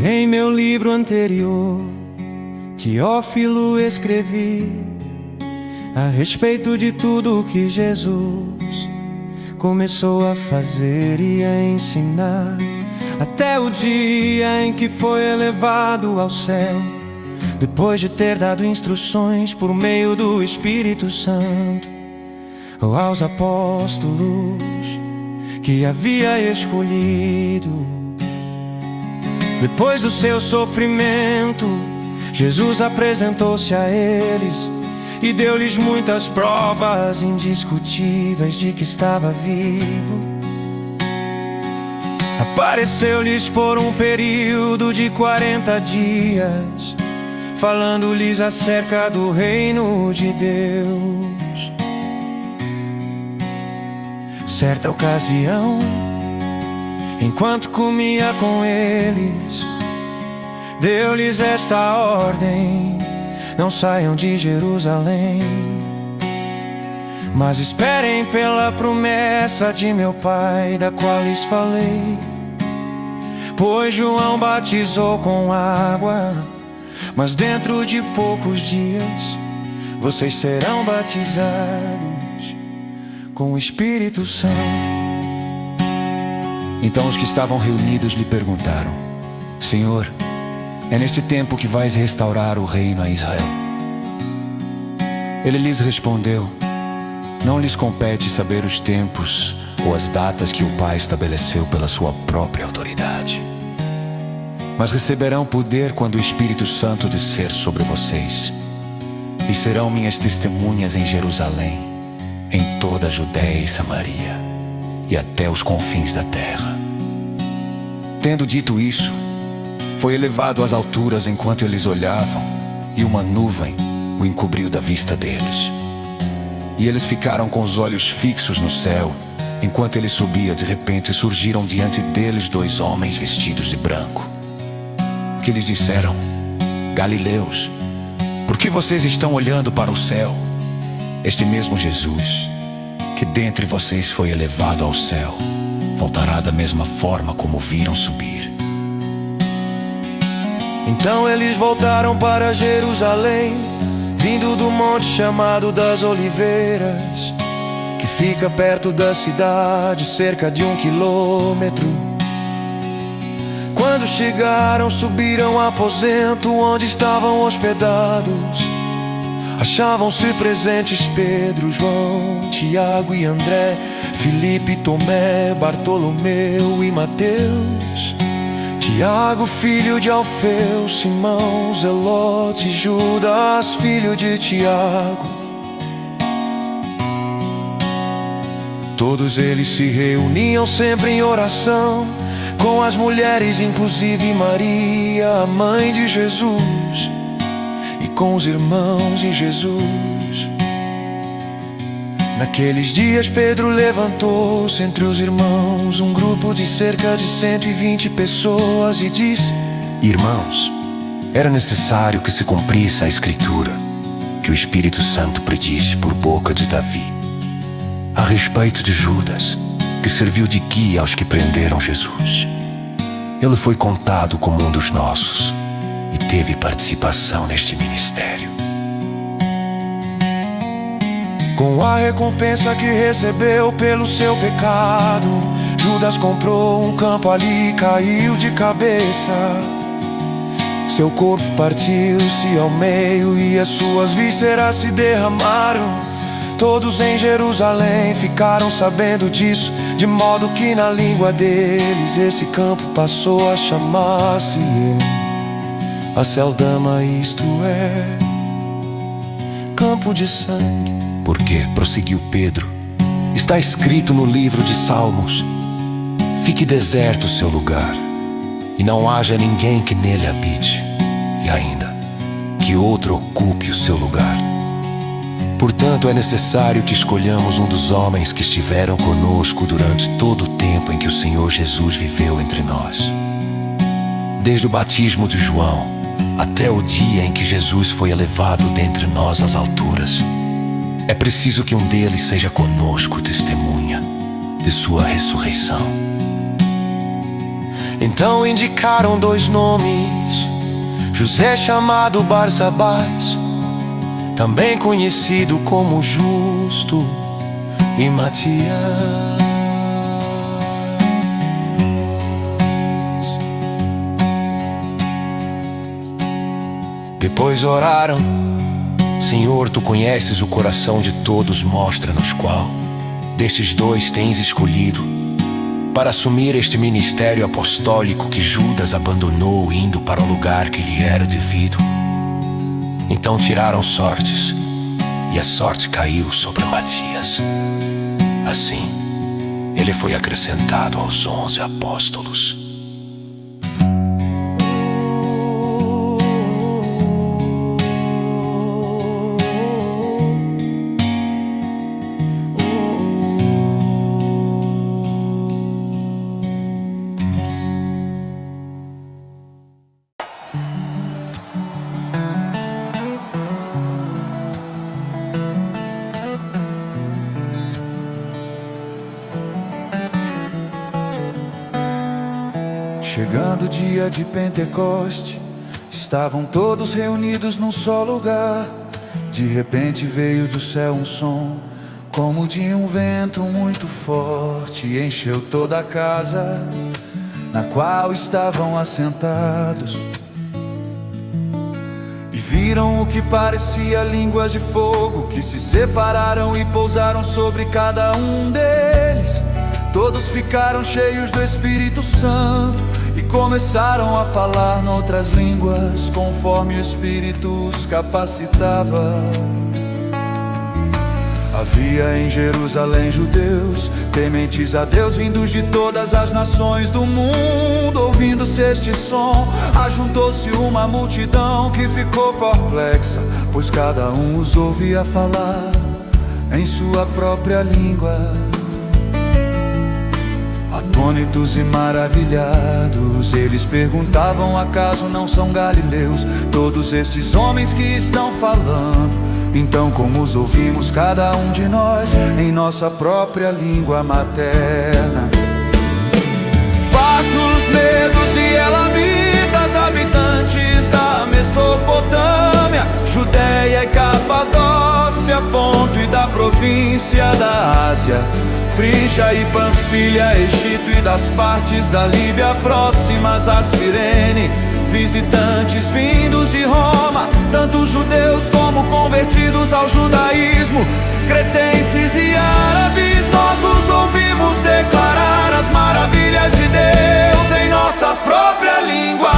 Em meu livro anterior, Teófilo, escrevi a respeito de tudo o que Jesus começou a fazer e a ensinar, até o dia em que foi elevado ao céu, depois de ter dado instruções por meio do Espírito Santo aos apóstolos que havia escolhido. Depois do seu sofrimento, Jesus apresentou-se a eles e deu-lhes muitas provas indiscutíveis de que estava vivo. Apareceu-lhes por um período de 40 dias, falando-lhes acerca do reino de Deus. Certa ocasião, enquanto comia com eles, deu-lhes esta ordem: não saiam de Jerusalém, mas esperem pela promessa de meu Pai, da qual lhes falei. Pois João batizou com água, mas dentro de poucos dias vocês serão batizados com o Espírito Santo. Então os que estavam reunidos lhe perguntaram: Senhor, é neste tempo que vais restaurar o reino a Israel? Ele lhes respondeu: não lhes compete saber os tempos ou as datas que o Pai estabeleceu pela sua própria autoridade, mas receberão poder quando o Espírito Santo descer sobre vocês, e serão minhas testemunhas em Jerusalém, em toda a Judéia e Samaria, e até os confins da terra. Tendo dito isso, foi elevado às alturas enquanto eles olhavam, e uma nuvem o encobriu da vista deles. E eles ficaram com os olhos fixos no céu. Enquanto ele subia, de repente surgiram diante deles dois homens vestidos de branco, que lhes disseram: Galileus, por que vocês estão olhando para o céu? Este mesmo Jesus, que dentre vocês foi elevado ao céu, voltará da mesma forma como viram subir. Então eles voltaram para Jerusalém, vindo do monte chamado das Oliveiras, que fica perto da cidade, cerca de 1 quilômetro. Quando chegaram, subiram ao aposento onde estavam hospedados. Achavam-se presentes Pedro, João, Tiago e André, Filipe, Tomé, Bartolomeu e Mateus, Tiago, filho de Alfeu, Simão, Zelote, Judas, filho de Tiago. Todos eles se reuniam sempre em oração com as mulheres, inclusive Maria, a mãe de Jesus, e com os irmãos de Jesus. Naqueles dias Pedro levantou-se entre os irmãos, um grupo de cerca de 120 pessoas, e disse: Irmãos, era necessário que se cumprisse a Escritura que o Espírito Santo predisse por boca de Davi a respeito de Judas, que serviu de guia aos que prenderam Jesus. Ele foi contado como um dos nossos e teve participação neste ministério. Com a recompensa que recebeu pelo seu pecado, Judas comprou um campo ali e caiu de cabeça. Seu corpo partiu-se ao meio e as suas vísceras se derramaram. Todos em Jerusalém ficaram sabendo disso, de modo que na língua deles esse campo passou a chamar-se Aceldama, isto é, campo de sangue. Porque, prosseguiu Pedro, está escrito no livro de Salmos: fique deserto o seu lugar, e não haja ninguém que nele habite, e ainda, que outro ocupe o seu lugar. Portanto, é necessário que escolhamos um dos homens que estiveram conosco durante todo o tempo em que o Senhor Jesus viveu entre nós, desde o batismo de João até o dia em que Jesus foi elevado dentre nós às alturas. É preciso que um deles seja conosco testemunha de sua ressurreição. Então indicaram 2 nomes: José, chamado Barsabás, também conhecido como Justo, e Matias. Depois oraram: Senhor, Tu conheces o coração de todos, mostra-nos qual destes 2 tens escolhido para assumir este ministério apostólico que Judas abandonou, indo para o lugar que lhe era devido. Então tiraram sortes, e a sorte caiu sobre Matias. Assim, ele foi acrescentado aos 11 apóstolos. Chegando o dia de Pentecoste, estavam todos reunidos num só lugar. De repente veio do céu um som, como de um vento muito forte, e encheu toda a casa na qual estavam assentados. E viram o que parecia línguas de fogo, que se separaram e pousaram sobre cada um deles. Todos ficaram cheios do Espírito Santo e começaram a falar noutras línguas, conforme o Espírito os capacitava. Havia em Jerusalém judeus, tementes a Deus, vindos de todas as nações do mundo. Ouvindo-se este som, ajuntou-se uma multidão que ficou perplexa, pois cada um os ouvia falar em sua própria língua. Atônitos e maravilhados, eles perguntavam: acaso não são galileus todos estes homens que estão falando? Então como os ouvimos cada um de nós em nossa própria língua materna? Partos, medos e elamitas, habitantes da Mesopotâmia, Judéia e Capadócia, Ponto e da província da Ásia, Frígia e Panfilha, Egito e das partes da Líbia próximas a Cirene, visitantes vindos de Roma, tanto judeus como convertidos ao judaísmo, cretenses e árabes, nós os ouvimos declarar as maravilhas de Deus em nossa própria língua.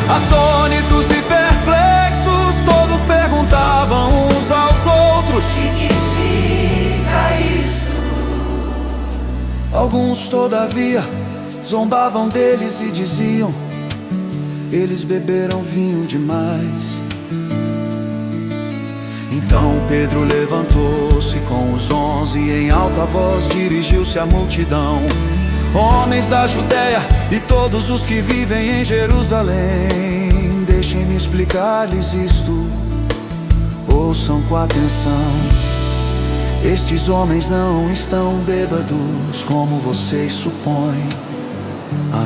Atônitos e perplexos, todos perguntavam uns aos outros: alguns, todavia, zombavam deles e diziam: eles beberam vinho demais. Então Pedro levantou-se com os 11 e em alta voz dirigiu-se à multidão: homens da Judéia e todos os que vivem em Jerusalém, deixem-me explicar-lhes isto, ouçam com atenção. Estes homens não estão bêbados como vocês supõem.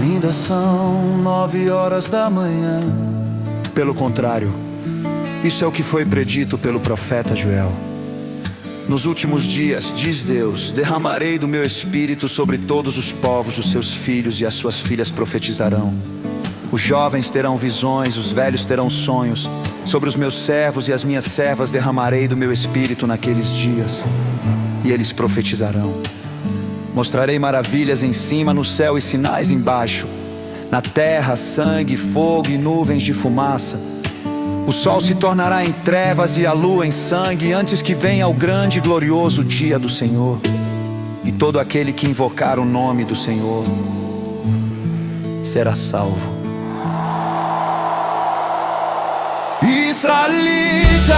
Ainda são 9 horas da manhã. Pelo contrário, isso é o que foi predito pelo profeta Joel. Nos últimos dias, diz Deus, derramarei do meu espírito sobre todos os povos. Os seus filhos e as suas filhas profetizarão. Os jovens terão visões, os velhos terão sonhos. Sobre os meus servos e as minhas servas derramarei do meu espírito naqueles dias, e eles profetizarão. Mostrarei maravilhas em cima no céu e sinais embaixo, na terra sangue, fogo e nuvens de fumaça. O sol se tornará em trevas e a lua em sangue, antes que venha o grande e glorioso dia do Senhor. E todo aquele que invocar o nome do Senhor será salvo. Israelitas,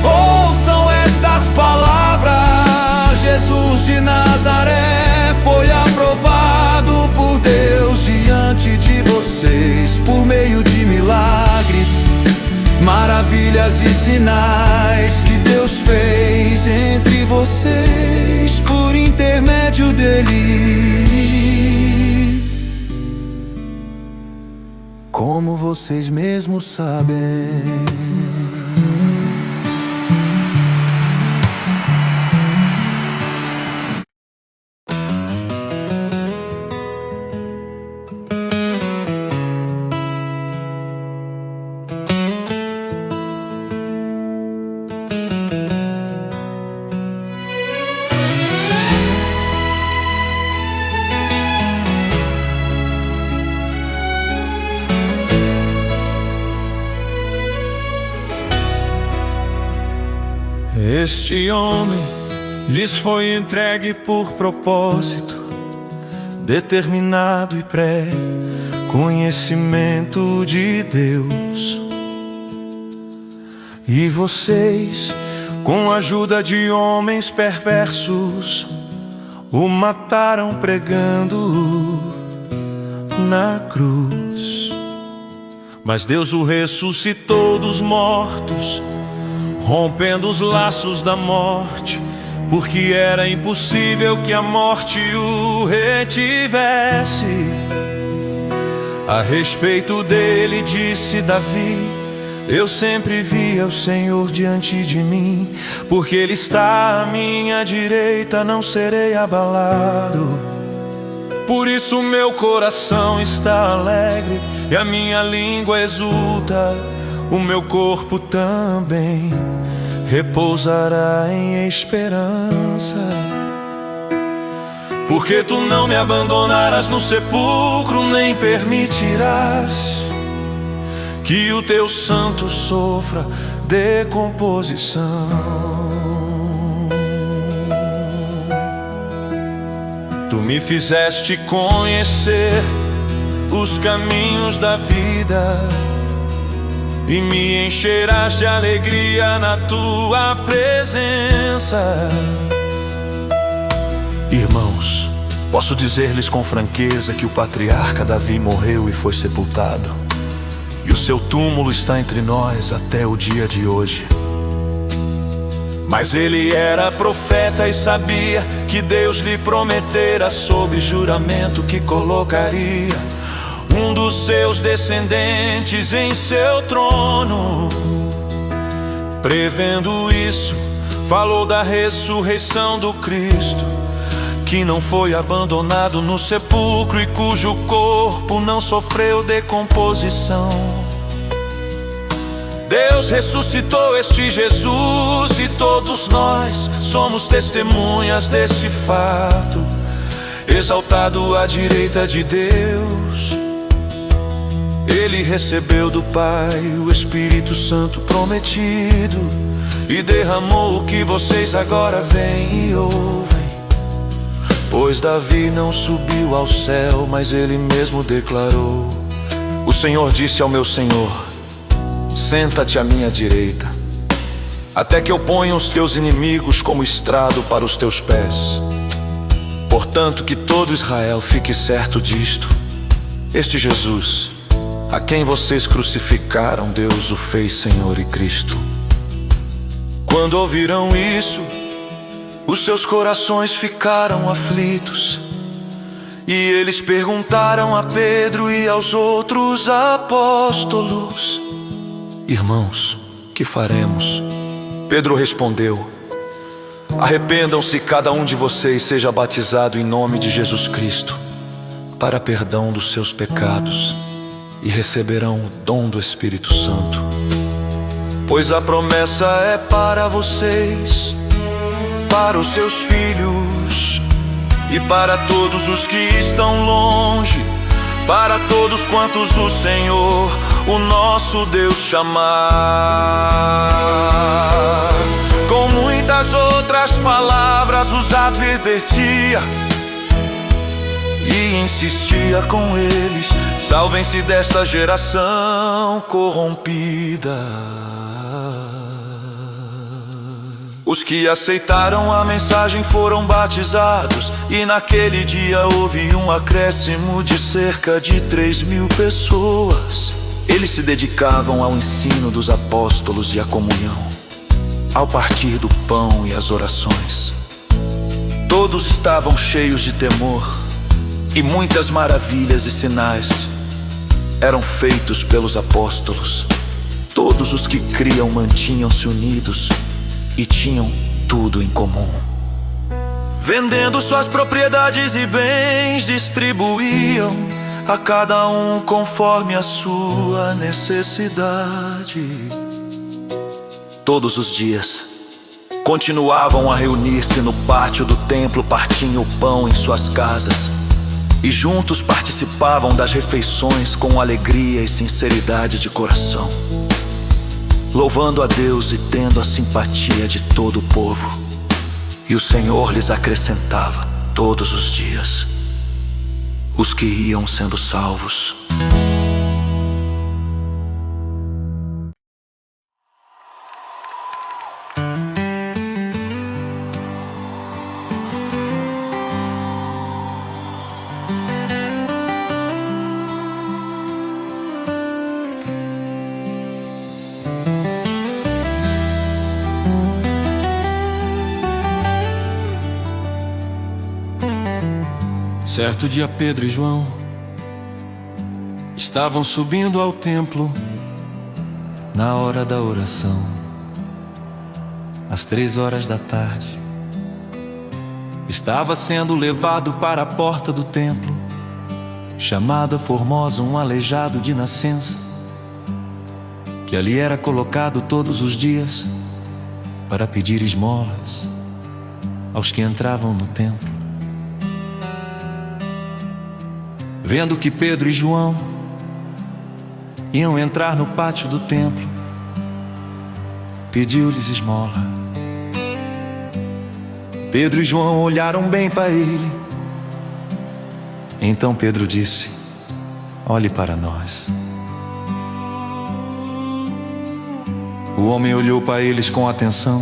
ouçam estas palavras: Jesus de Nazaré foi aprovado por Deus diante de vocês, por meio de milagres, maravilhas e sinais que Deus fez entre vocês por intermédio dele. como vocês mesmos sabem. Este homem lhes foi entregue por propósito determinado e pré-conhecimento de Deus. E vocês, com a ajuda de homens perversos, o mataram pregando-o na cruz. Mas Deus o ressuscitou dos mortos, rompendo os laços da morte, porque era impossível que a morte o retivesse. A respeito dele disse Davi: eu sempre via o Senhor diante de mim, porque Ele está à minha direita, não serei abalado. Por isso meu coração está alegre e a minha língua exulta, o meu corpo também repousará em esperança. Porque tu não me abandonarás no sepulcro, nem permitirás que o teu santo sofra decomposição. Tu me fizeste conhecer os caminhos da vida e me encherás de alegria na tua presença. Irmãos, posso dizer-lhes com franqueza que o patriarca Davi morreu e foi sepultado, e o seu túmulo está entre nós até o dia de hoje. Mas ele era profeta e sabia que Deus lhe prometera sob juramento que colocaria um dos seus descendentes em seu trono. Prevendo isso, falou da ressurreição do Cristo, que não foi abandonado no sepulcro e cujo corpo não sofreu decomposição. Deus ressuscitou este Jesus e todos nós somos testemunhas desse fato. Exaltado à direita de Deus, Ele recebeu do Pai o Espírito Santo prometido e derramou o que vocês agora veem e ouvem. Pois Davi não subiu ao céu, mas ele mesmo declarou: o Senhor disse ao meu Senhor: senta-te à minha direita, até que eu ponha os teus inimigos como estrado para os teus pés. Portanto, que todo Israel fique certo disto: este Jesus, a quem vocês crucificaram, Deus o fez Senhor e Cristo. Quando ouviram isso, os seus corações ficaram aflitos, e eles perguntaram a Pedro e aos outros apóstolos: irmãos, que faremos? Pedro respondeu: arrependam-se, cada um de vocês seja batizado em nome de Jesus Cristo para perdão dos seus pecados, e receberão o dom do Espírito Santo. Pois a promessa é para vocês, para os seus filhos e para todos os que estão longe, para todos quantos o Senhor, o nosso Deus, chamar. Com muitas outras palavras os advertia e insistia com eles: salvem-se desta geração corrompida. Os que aceitaram a mensagem foram batizados, e naquele dia houve um acréscimo de cerca de 3.000 pessoas. Eles se dedicavam ao ensino dos apóstolos e à comunhão, ao partir do pão e às orações. Todos estavam cheios de temor, e muitas maravilhas e sinais eram feitos pelos apóstolos. Todos os que criam mantinham-se unidos e tinham tudo em comum. Vendendo suas propriedades e bens, distribuíam a cada um conforme a sua necessidade. Todos os dias continuavam a reunir-se no pátio do templo, partiam o pão em suas casas e juntos participavam das refeições com alegria e sinceridade de coração, louvando a Deus e tendo a simpatia de todo o povo. E o Senhor lhes acrescentava todos os dias os que iam sendo salvos. Certo dia Pedro e João estavam subindo ao templo na hora da oração, às 3 horas da tarde. Estava sendo levado para a porta do templo, chamada Formosa, um aleijado de nascença, que ali era colocado todos os dias para pedir esmolas aos que entravam no templo. Vendo que Pedro e João iam entrar no pátio do templo, pediu-lhes esmola. Pedro e João olharam bem para ele. Então Pedro disse: olhe para nós. O homem olhou para eles com atenção,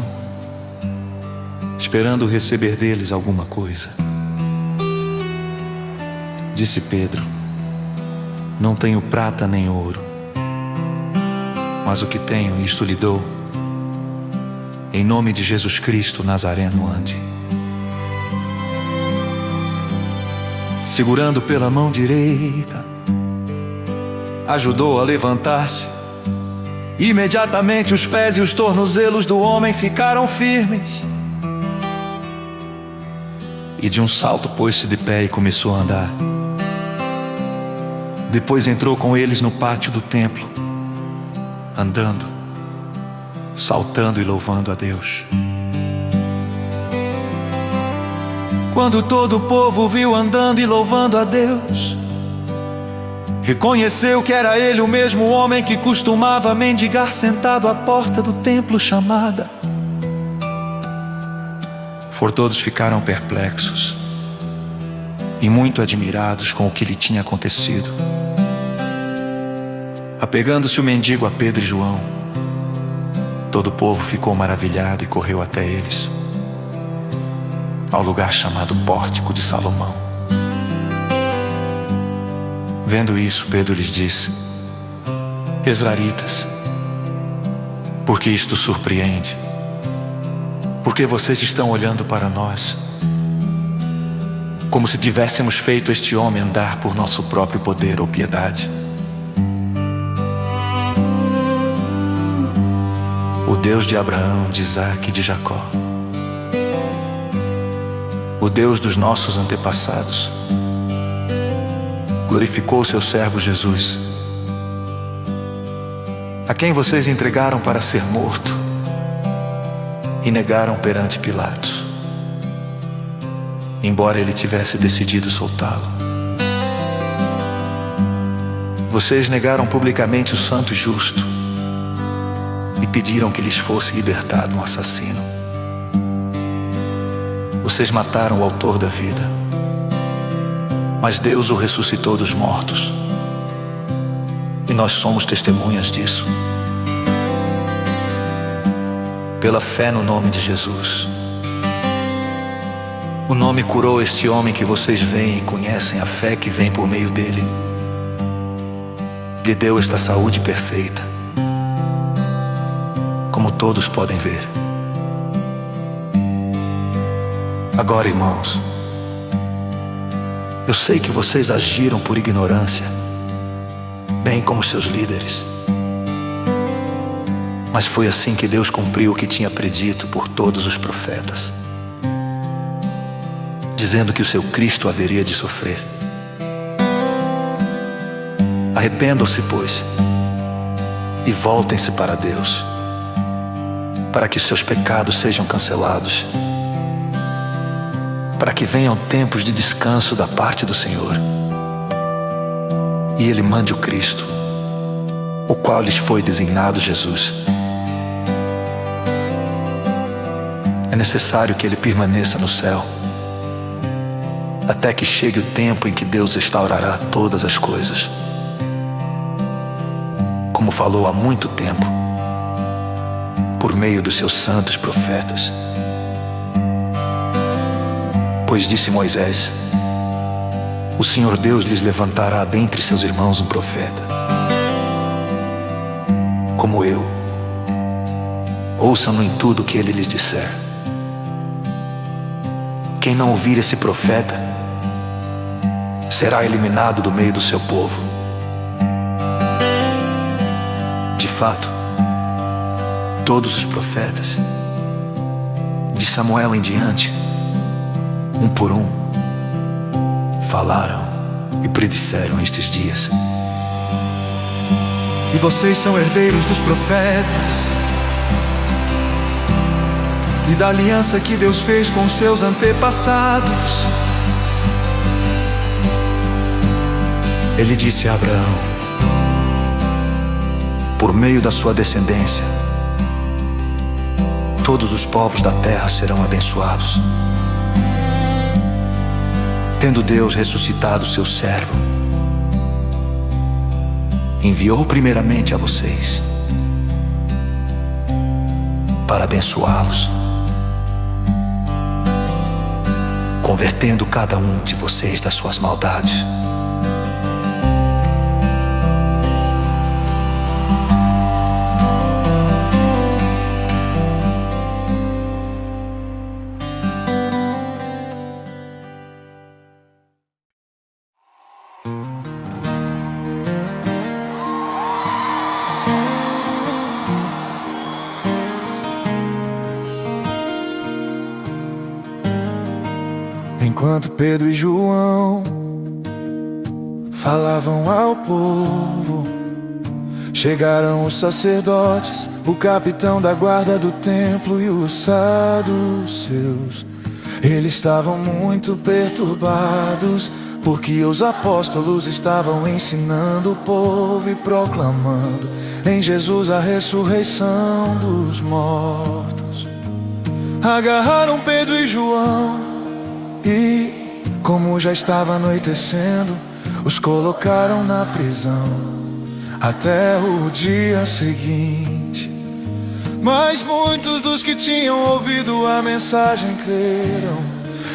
esperando receber deles alguma coisa. Disse Pedro: não tenho prata nem ouro, mas o que tenho, isto lhe dou. Em nome de Jesus Cristo Nazareno, ande. Segurando pela mão direita, ajudou a levantar-se. Imediatamente os pés e os tornozelos do homem ficaram firmes, e de um salto pôs-se de pé e começou a andar. Depois entrou com eles no pátio do templo, andando, saltando e louvando a Deus. Quando todo o povo viu andando e louvando a Deus, reconheceu que era ele o mesmo homem que costumava mendigar sentado à porta do templo chamada. Todos ficaram perplexos e muito admirados com o que lhe tinha acontecido. Apegando-se o mendigo a Pedro e João, todo o povo ficou maravilhado e correu até eles, ao lugar chamado Pórtico de Salomão. Vendo isso, Pedro lhes disse: Israelitas, por que isto surpreende? Porque vocês estão olhando para nós, como se tivéssemos feito este homem andar por nosso próprio poder ou piedade. O Deus de Abraão, de Isaque e de Jacó, o Deus dos nossos antepassados, glorificou seu servo Jesus, a quem vocês entregaram para ser morto e negaram perante Pilatos, embora ele tivesse decidido soltá-lo. Vocês negaram publicamente o santo e justo e pediram que lhes fosse libertado um assassino. Vocês mataram o autor da vida, mas Deus o ressuscitou dos mortos, e nós somos testemunhas disso. Pela fé no nome de Jesus, o nome curou este homem que vocês veem e conhecem. A fé que vem por meio dele lhe deu esta saúde perfeita, como todos podem ver. Agora, irmãos, eu sei que vocês agiram por ignorância, bem como seus líderes. Mas foi assim que Deus cumpriu o que tinha predito por todos os profetas, dizendo que o seu Cristo haveria de sofrer. Arrependam-se, pois, e voltem-se para Deus, para que os seus pecados sejam cancelados, para que venham tempos de descanso da parte do Senhor, e Ele mande o Cristo, o qual lhes foi designado Jesus. É necessário que Ele permaneça no céu, até que chegue o tempo em que Deus restaurará todas as coisas, como falou há muito tempo, por meio dos seus santos profetas. Pois disse Moisés: o Senhor Deus lhes levantará dentre seus irmãos um profeta, como eu. Ouçam-no em tudo o que ele lhes disser. Quem não ouvir esse profeta será eliminado do meio do seu povo. De fato, todos os profetas, de Samuel em diante, um por um, falaram e predisseram estes dias. E vocês são herdeiros dos profetas e da aliança que Deus fez com seus antepassados. Ele disse a Abraão: por meio da sua descendência, todos os povos da terra serão abençoados. Tendo Deus ressuscitado seu servo, enviou primeiramente a vocês para abençoá-los, convertendo cada um de vocês das suas maldades. Enquanto Pedro e João falavam ao povo, chegaram os sacerdotes, o capitão da guarda do templo e os saduceus. Eles estavam muito perturbados, porque os apóstolos estavam ensinando o povo e proclamando em Jesus a ressurreição dos mortos. Agarraram Pedro e João e, como já estava anoitecendo, os colocaram na prisão até o dia seguinte. Mas muitos dos que tinham ouvido a mensagem creram,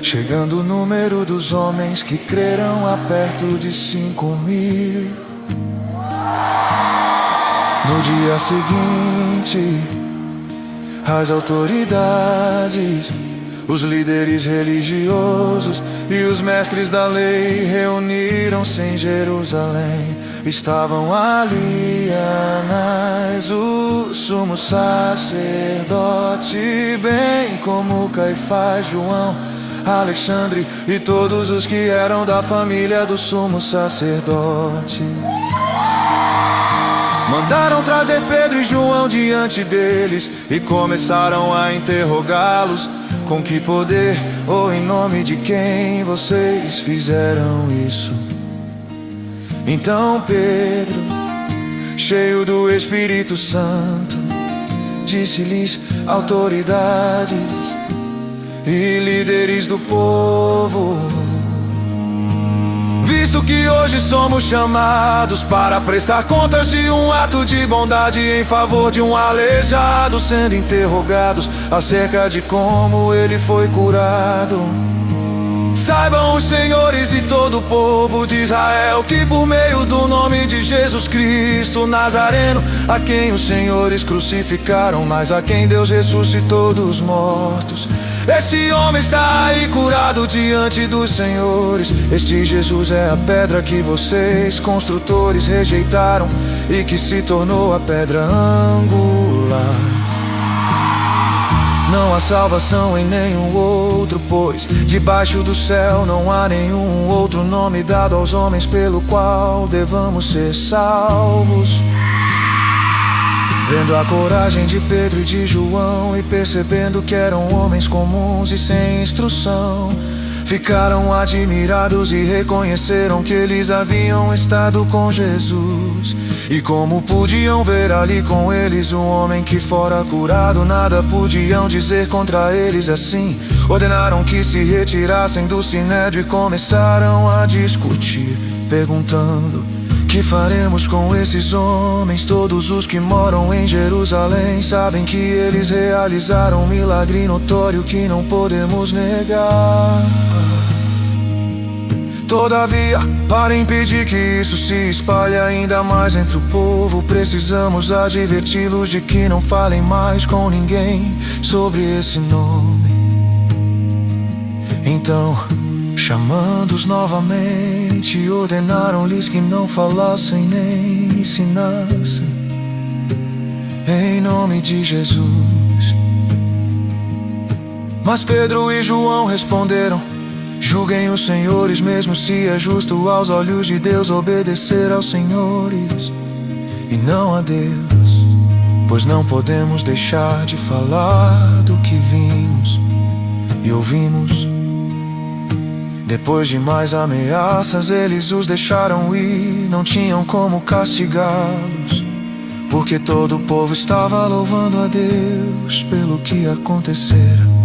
chegando o número dos homens que creram a perto de 5.000. No dia seguinte, as autoridades, os líderes religiosos e os mestres da lei reuniram-se em Jerusalém. Estavam ali Anás, o sumo sacerdote, bem como Caifás, João, Alexandre e todos os que eram da família do sumo sacerdote. Mandaram trazer Pedro e João diante deles e começaram a interrogá-los: com que poder ou em nome de quem vocês fizeram isso? Então Pedro, cheio do Espírito Santo, disse-lhes: autoridades e líderes do povo, visto que hoje somos chamados para prestar contas de um ato de bondade em favor de um aleijado, sendo interrogados acerca de como ele foi curado, Saibam os senhores e todo o povo de Israel que por meio do nome de Jesus Cristo Nazareno, a quem os senhores crucificaram, mas a quem Deus ressuscitou dos mortos, este homem está aí curado diante dos senhores. Este Jesus é a pedra que vocês, construtores, rejeitaram e que se tornou a pedra angular. Não há salvação em nenhum outro, pois debaixo do céu não há nenhum outro nome dado aos homens pelo qual devamos ser salvos. Vendo a coragem de Pedro e de João e percebendo que eram homens comuns e sem instrução, ficaram admirados e reconheceram que eles haviam estado com Jesus. E como podiam ver ali com eles um homem que fora curado, nada podiam dizer contra eles. Assim, ordenaram que se retirassem do sinédrio e começaram a discutir, perguntando: que faremos com esses homens? Todos os que moram em Jerusalém sabem que eles realizaram um milagre notório que não podemos negar. Todavia, para impedir que isso se espalhe ainda mais entre o povo, precisamos adverti-los de que não falem mais com ninguém sobre esse nome. Então, chamando-os novamente, ordenaram-lhes que não falassem nem ensinassem em nome de Jesus. Mas Pedro e João responderam: julguem os senhores mesmo se é justo aos olhos de Deus obedecer aos senhores e não a Deus, pois não podemos deixar de falar do que vimos e ouvimos. Depois de mais ameaças, eles os deixaram ir. Não tinham como castigá-los, porque todo o povo estava louvando a Deus pelo que acontecera.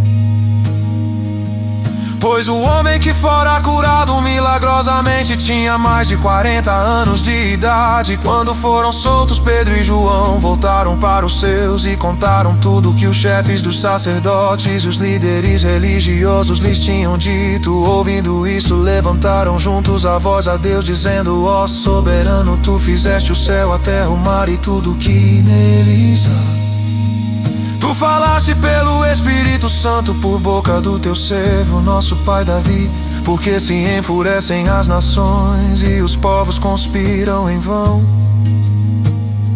Pois o homem que fora curado milagrosamente tinha mais de 40 anos de idade. Quando foram soltos, Pedro e João voltaram para os seus e contaram tudo o que os chefes dos sacerdotes e os líderes religiosos lhes tinham dito. Ouvindo isso, levantaram juntos a voz a Deus, dizendo: ó soberano, tu fizeste o céu, a terra, o mar e tudo o que neles há. Tu falaste pelo Espírito Santo por boca do teu servo, nosso pai Davi, porque se enfurecem as nações e os povos conspiram em vão.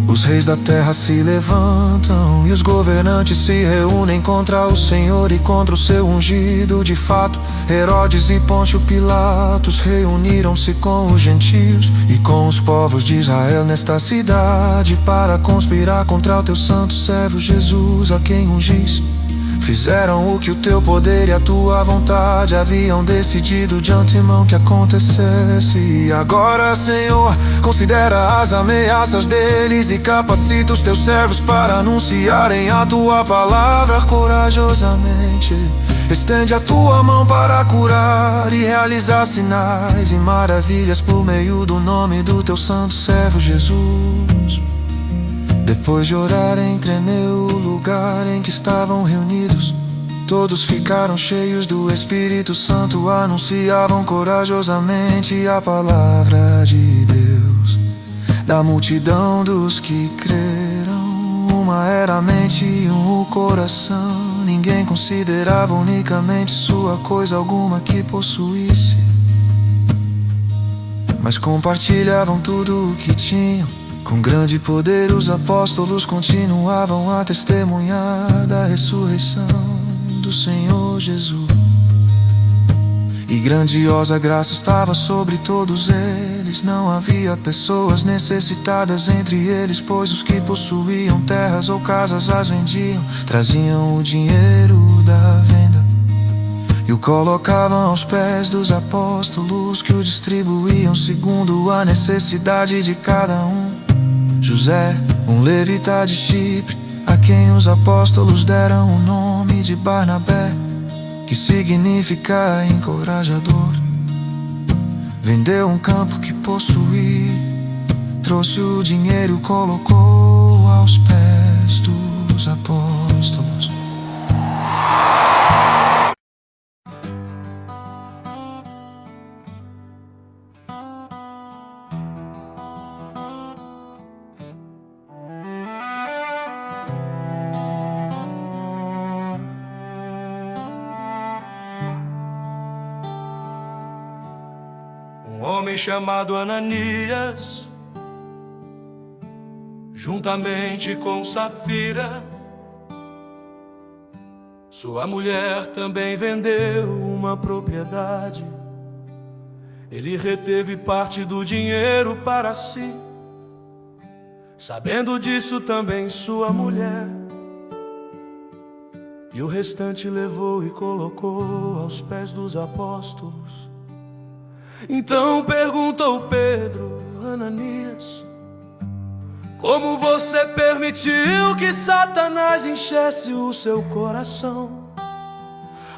Os reis da terra se levantam e os governantes se reúnem contra o Senhor e contra o seu ungido. De fato, Herodes e Pôncio Pilatos reuniram-se com os gentios e com os povos de Israel nesta cidade para conspirar contra o teu santo servo Jesus, a quem ungiste. Fizeram o que o teu poder e a tua vontade haviam decidido de antemão que acontecesse. E agora, Senhor, considera as ameaças deles e capacita os teus servos para anunciarem a tua palavra corajosamente. Estende a tua mão para curar e realizar sinais e maravilhas por meio do nome do teu santo servo Jesus. Depois de orarem, tremeu o lugar em que estavam reunidos. Todos ficaram cheios do Espírito Santo, anunciavam corajosamente a palavra de Deus. Da multidão dos que creram, uma era a mente e um o coração. Ninguém considerava unicamente sua coisa alguma que possuísse, mas compartilhavam tudo o que tinham. Com grande poder os apóstolos continuavam a testemunhar da ressurreição do Senhor Jesus. E grandiosa graça estava sobre todos eles. Não havia pessoas necessitadas entre eles, pois os que possuíam terras ou casas as vendiam, traziam o dinheiro da venda e o colocavam aos pés dos apóstolos, que o distribuíam segundo a necessidade de cada um. José, um levita de Chipre, a quem os apóstolos deram o nome de Barnabé, que significa encorajador, vendeu um campo que possuía, trouxe o dinheiro e colocou aos pés dos apóstolos. homem chamado Ananias, juntamente com Safira, sua mulher também vendeu uma propriedade. Ele reteve parte do dinheiro para si. Sabendo disso também sua mulher, e o restante levou e colocou aos pés dos apóstolos. Então perguntou Pedro: Ananias, como você permitiu que Satanás enchesse o seu coração,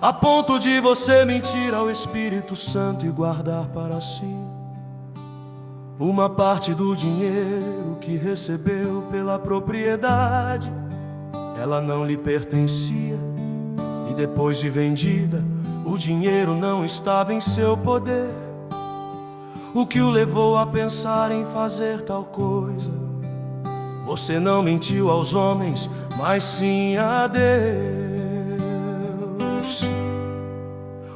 a ponto de você mentir ao Espírito Santo e guardar para si uma parte do dinheiro que recebeu pela propriedade? Ela não lhe pertencia, e depois de vendida, o dinheiro não estava em seu poder. O que o levou a pensar em fazer tal coisa? Você não mentiu aos homens, mas sim a Deus.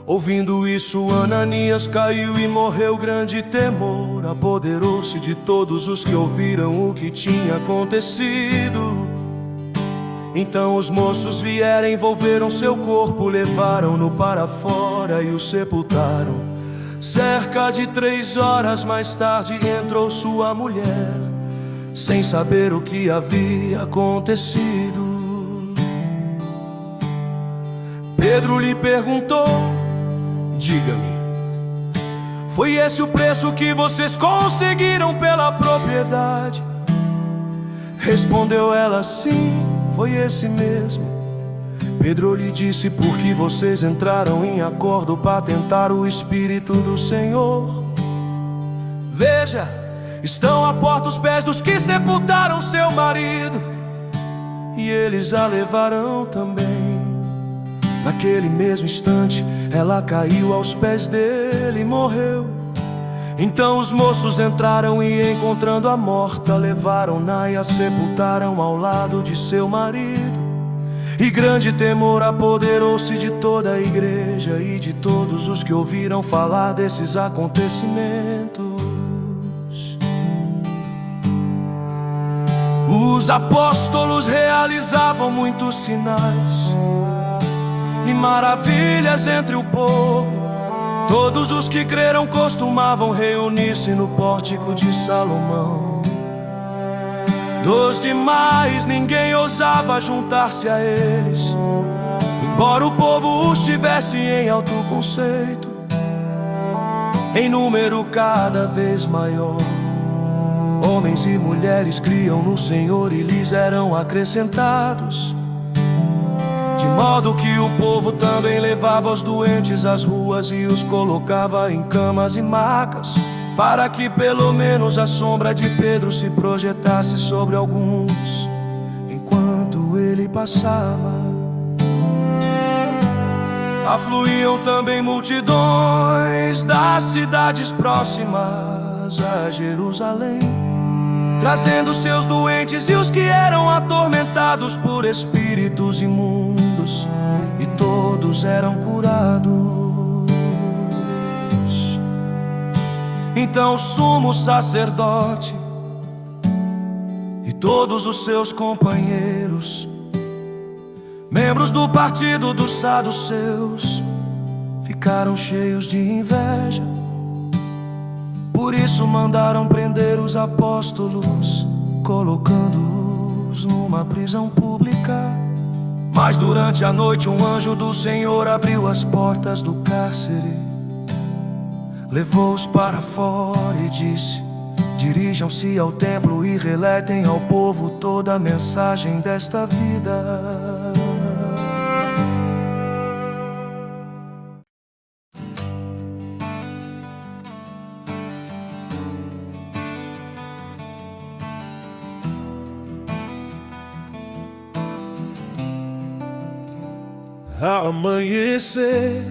Ouvindo isso, Ananias caiu e morreu. Grande temor apoderou-se de todos os que ouviram o que tinha acontecido. Então os moços vieram, envolveram seu corpo, levaram-no para fora e o sepultaram. Cerca de 3 horas mais tarde entrou sua mulher, sem saber o que havia acontecido. Pedro lhe perguntou: diga-me, foi esse o preço que vocês conseguiram pela propriedade? Respondeu ela: sim, foi esse mesmo. Pedro lhe disse: porque vocês entraram em acordo para tentar o Espírito do Senhor. Veja, estão à porta os pés dos que sepultaram seu marido, e eles a levarão também. Naquele mesmo instante, ela caiu aos pés dele e morreu. Então os moços entraram e, encontrando a morta, levaram-na e a sepultaram ao lado de seu marido. E grande temor apoderou-se de toda a igreja e de todos os que ouviram falar desses acontecimentos. Os apóstolos realizavam muitos sinais e maravilhas entre o povo. Todos os que creram costumavam reunir-se no pórtico de Salomão. Dos demais ninguém ousava juntar-se a eles, embora o povo os tivesse em alto conceito, em número cada vez maior. Homens e mulheres criam no Senhor e lhes eram acrescentados, de modo que o povo também levava os doentes às ruas e os colocava em camas e macas, para que pelo menos a sombra de Pedro se projetasse sobre alguns enquanto ele passava. Afluíam também multidões das cidades próximas a Jerusalém, trazendo seus doentes e os que eram atormentados por espíritos imundos, e todos eram curados. Então o sumo sacerdote e todos os seus companheiros, membros do partido dos saduceus, ficaram cheios de inveja. Por isso mandaram prender os apóstolos, colocando-os numa prisão pública. Mas durante a noite um anjo do Senhor abriu as portas do cárcere, levou-os para fora e disse: dirijam-se ao templo e relatem ao povo toda a mensagem desta vida. Ao amanhecer,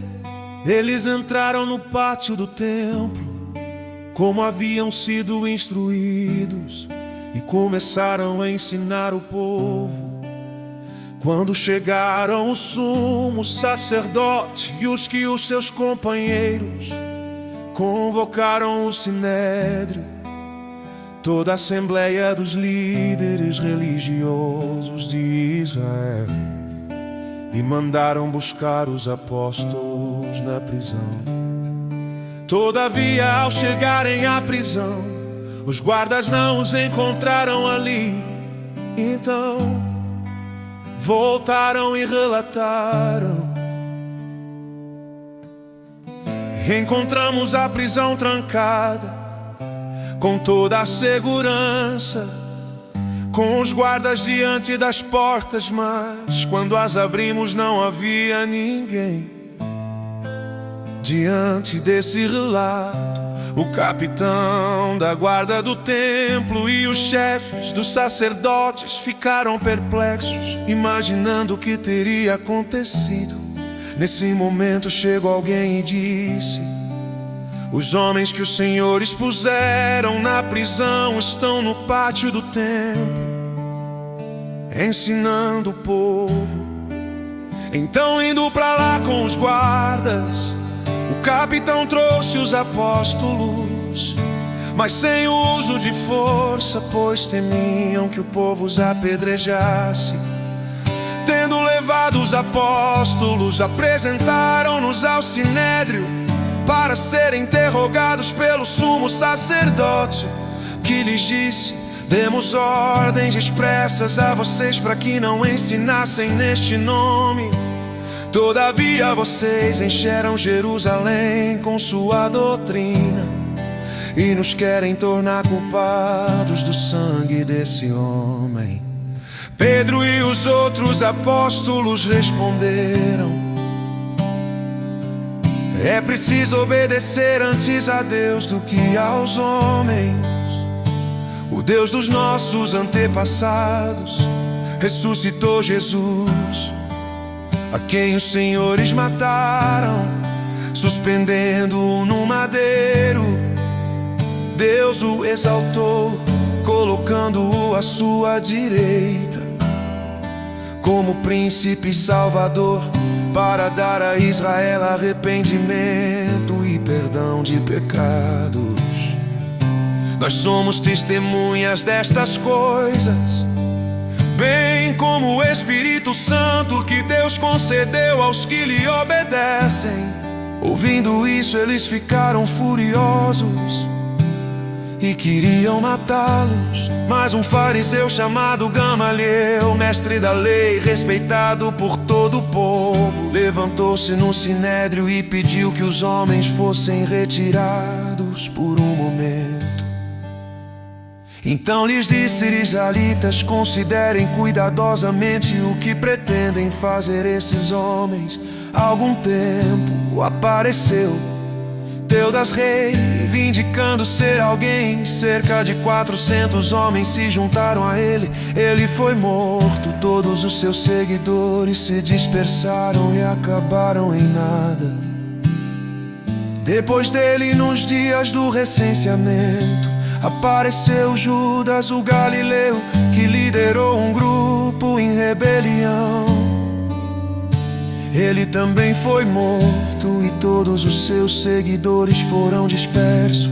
eles entraram no pátio do templo, como haviam sido instruídos, e começaram a ensinar o povo. Quando chegaram o sumo sacerdote e os seus companheiros, convocaram o sinédrio, toda a assembleia dos líderes religiosos de Israel, e mandaram buscar os apóstolos na prisão. Todavia, ao chegarem à prisão, os guardas não os encontraram ali. Então voltaram e relataram: encontramos a prisão trancada, com toda a segurança, com os guardas diante das portas, mas quando as abrimos não havia ninguém. Diante desse relato, o capitão da guarda do templo e os chefes dos sacerdotes ficaram perplexos, imaginando o que teria acontecido. Nesse momento chegou alguém e disse: os homens que os senhores puseram na prisão estão no pátio do templo, ensinando o povo. Então, indo para lá com os guardas, o capitão trouxe os apóstolos, mas sem o uso de força, pois temiam que o povo os apedrejasse. Tendo levado os apóstolos, apresentaram-nos ao sinédrio para serem interrogados pelo sumo sacerdote, que lhes disse: demos ordens expressas a vocês para que não ensinassem neste nome. Todavia vocês encheram Jerusalém com sua doutrina e nos querem tornar culpados do sangue desse homem. Pedro e os outros apóstolos responderam: é preciso obedecer antes a Deus do que aos homens. O Deus dos nossos antepassados ressuscitou Jesus, a quem os senhores mataram, suspendendo-o no madeiro. Deus o exaltou, colocando-o à sua direita, como príncipe salvador, para dar a Israel arrependimento e perdão de pecados. Nós somos testemunhas destas coisas, bem como o Espírito Santo que Deus concedeu aos que lhe obedecem. Ouvindo isso, eles ficaram furiosos e queriam matá-los. Mas um fariseu chamado Gamaliel, mestre da lei, respeitado por todo o povo, levantou-se no sinédrio e pediu que os homens fossem retirados por um momento. Então lhes disse: israelitas, considerem cuidadosamente o que pretendem fazer esses homens. Há algum tempo apareceu Teudas rei, vindicando ser alguém. Cerca de 400 homens se juntaram a ele. Ele foi morto, todos os seus seguidores se dispersaram e acabaram em nada. Depois dele, nos dias do recenseamento, apareceu Judas o Galileu, que liderou um grupo em rebelião. Ele também foi morto e todos os seus seguidores foram dispersos.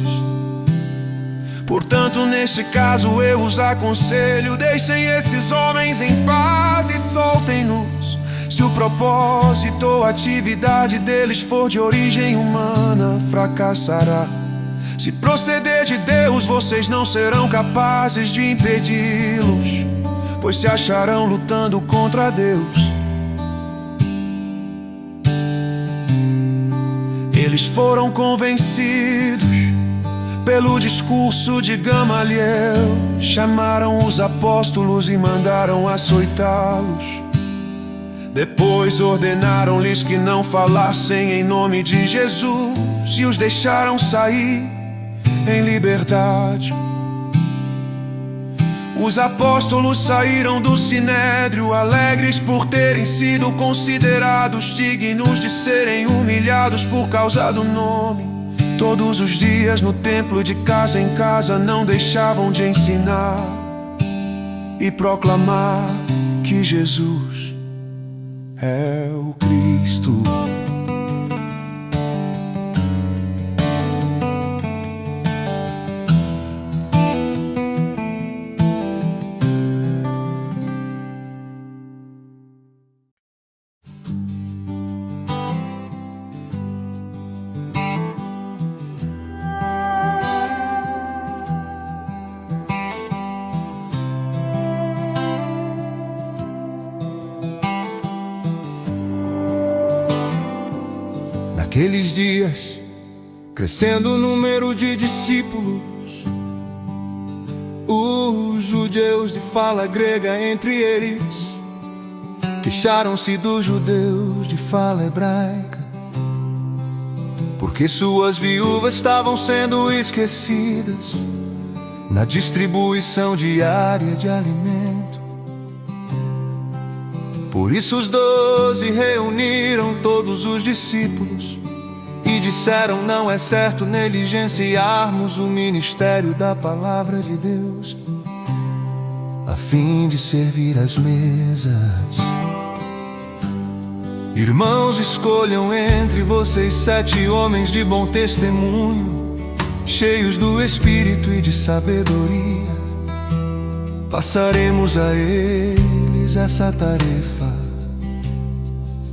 Portanto, neste caso eu os aconselho: deixem esses homens em paz e soltem-nos. Se o propósito ou atividade deles for de origem humana, fracassará. Se proceder de Deus, vocês não serão capazes de impedi-los, pois se acharão lutando contra Deus. Eles foram convencidos pelo discurso de Gamaliel, chamaram os apóstolos e mandaram açoitá-los. Depois ordenaram-lhes que não falassem em nome de Jesus e os deixaram sair em liberdade. Os apóstolos saíram do sinédrio, alegres por terem sido considerados dignos de serem humilhados por causa do nome. Todos os dias no templo, de casa em casa, não deixavam de ensinar e proclamar que Jesus é o Cristo. Naqueles dias, crescendo o número de discípulos, os judeus de fala grega entre eles queixaram-se dos judeus de fala hebraica, porque suas viúvas estavam sendo esquecidas na distribuição diária de alimento. Por isso os 12 reuniram todos os discípulos e disseram: não é certo negligenciarmos o ministério da palavra de Deus a fim de servir às mesas. Irmãos, escolham entre vocês 7 homens de bom testemunho, cheios do Espírito e de sabedoria. Passaremos a eles essa tarefa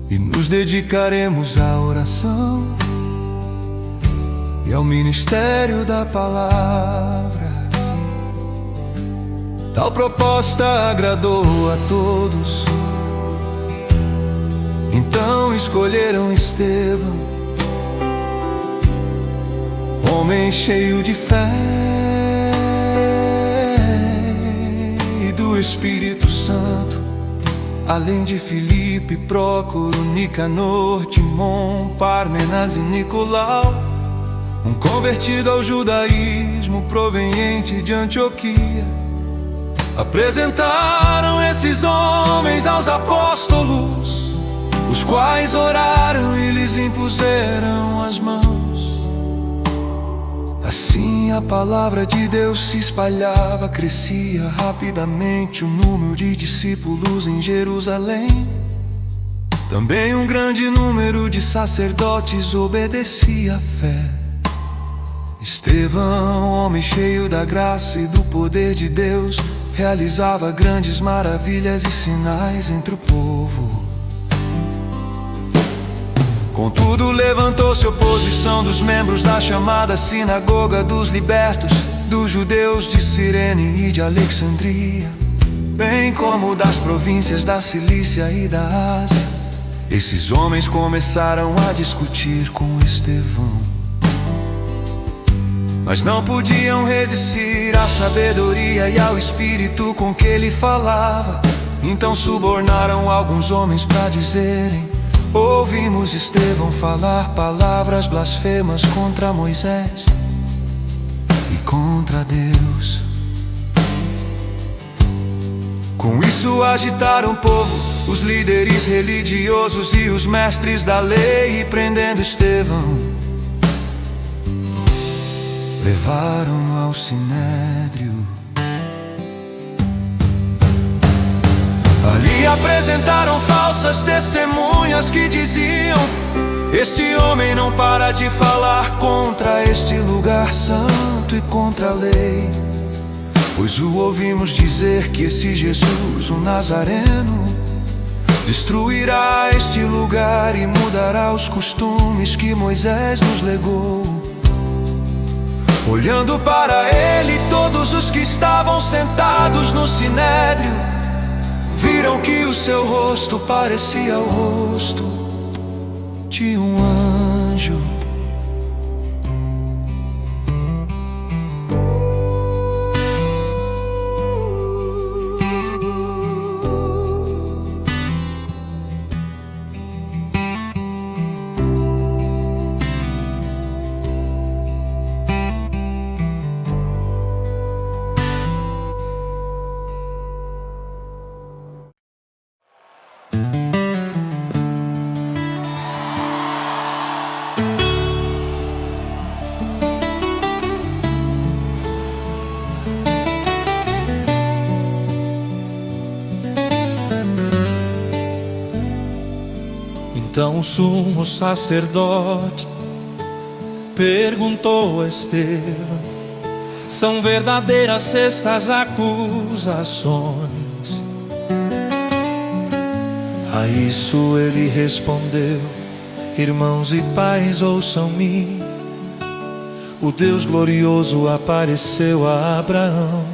e nos dedicaremos à oração e ao ministério da palavra. Tal proposta agradou a todos. Então escolheram Estevão, homem cheio de fé e do Espírito Santo, além de Filipe, Prócoro, Nicanor, Timon, Pármenas e Nicolau, um convertido ao judaísmo proveniente de Antioquia. Apresentaram esses homens aos apóstolos, os quais oraram e lhes impuseram as mãos. Assim a palavra de Deus se espalhava, crescia rapidamente o número de discípulos em Jerusalém. Também um grande número de sacerdotes obedecia à fé. Estevão, homem cheio da graça e do poder de Deus, realizava grandes maravilhas e sinais entre o povo. Contudo, levantou-se oposição dos membros da chamada Sinagoga dos Libertos, dos judeus de Cirene e de Alexandria, bem como das províncias da Cilícia e da Ásia. Esses homens começaram a discutir com Estevão, mas não podiam resistir à sabedoria e ao espírito com que ele falava. Então subornaram alguns homens para dizerem: ouvimos Estevão falar palavras blasfemas contra Moisés e contra Deus. Com isso agitaram o povo, os líderes religiosos e os mestres da lei, e prendendo Estevão, levaram-no ao sinédrio. Ali apresentaram falsas testemunhas que diziam: este homem não para de falar contra este lugar santo e contra a lei, pois o ouvimos dizer que esse Jesus, o Nazareno, destruirá este lugar e mudará os costumes que Moisés nos legou. Olhando para ele, todos os que estavam sentados no sinédrio viram que o seu rosto parecia o rosto de um anjo. Então o sumo sacerdote perguntou a Estevão: são verdadeiras estas acusações? A isso ele respondeu: irmãos e pais, ouçam-me. O Deus glorioso apareceu a Abraão,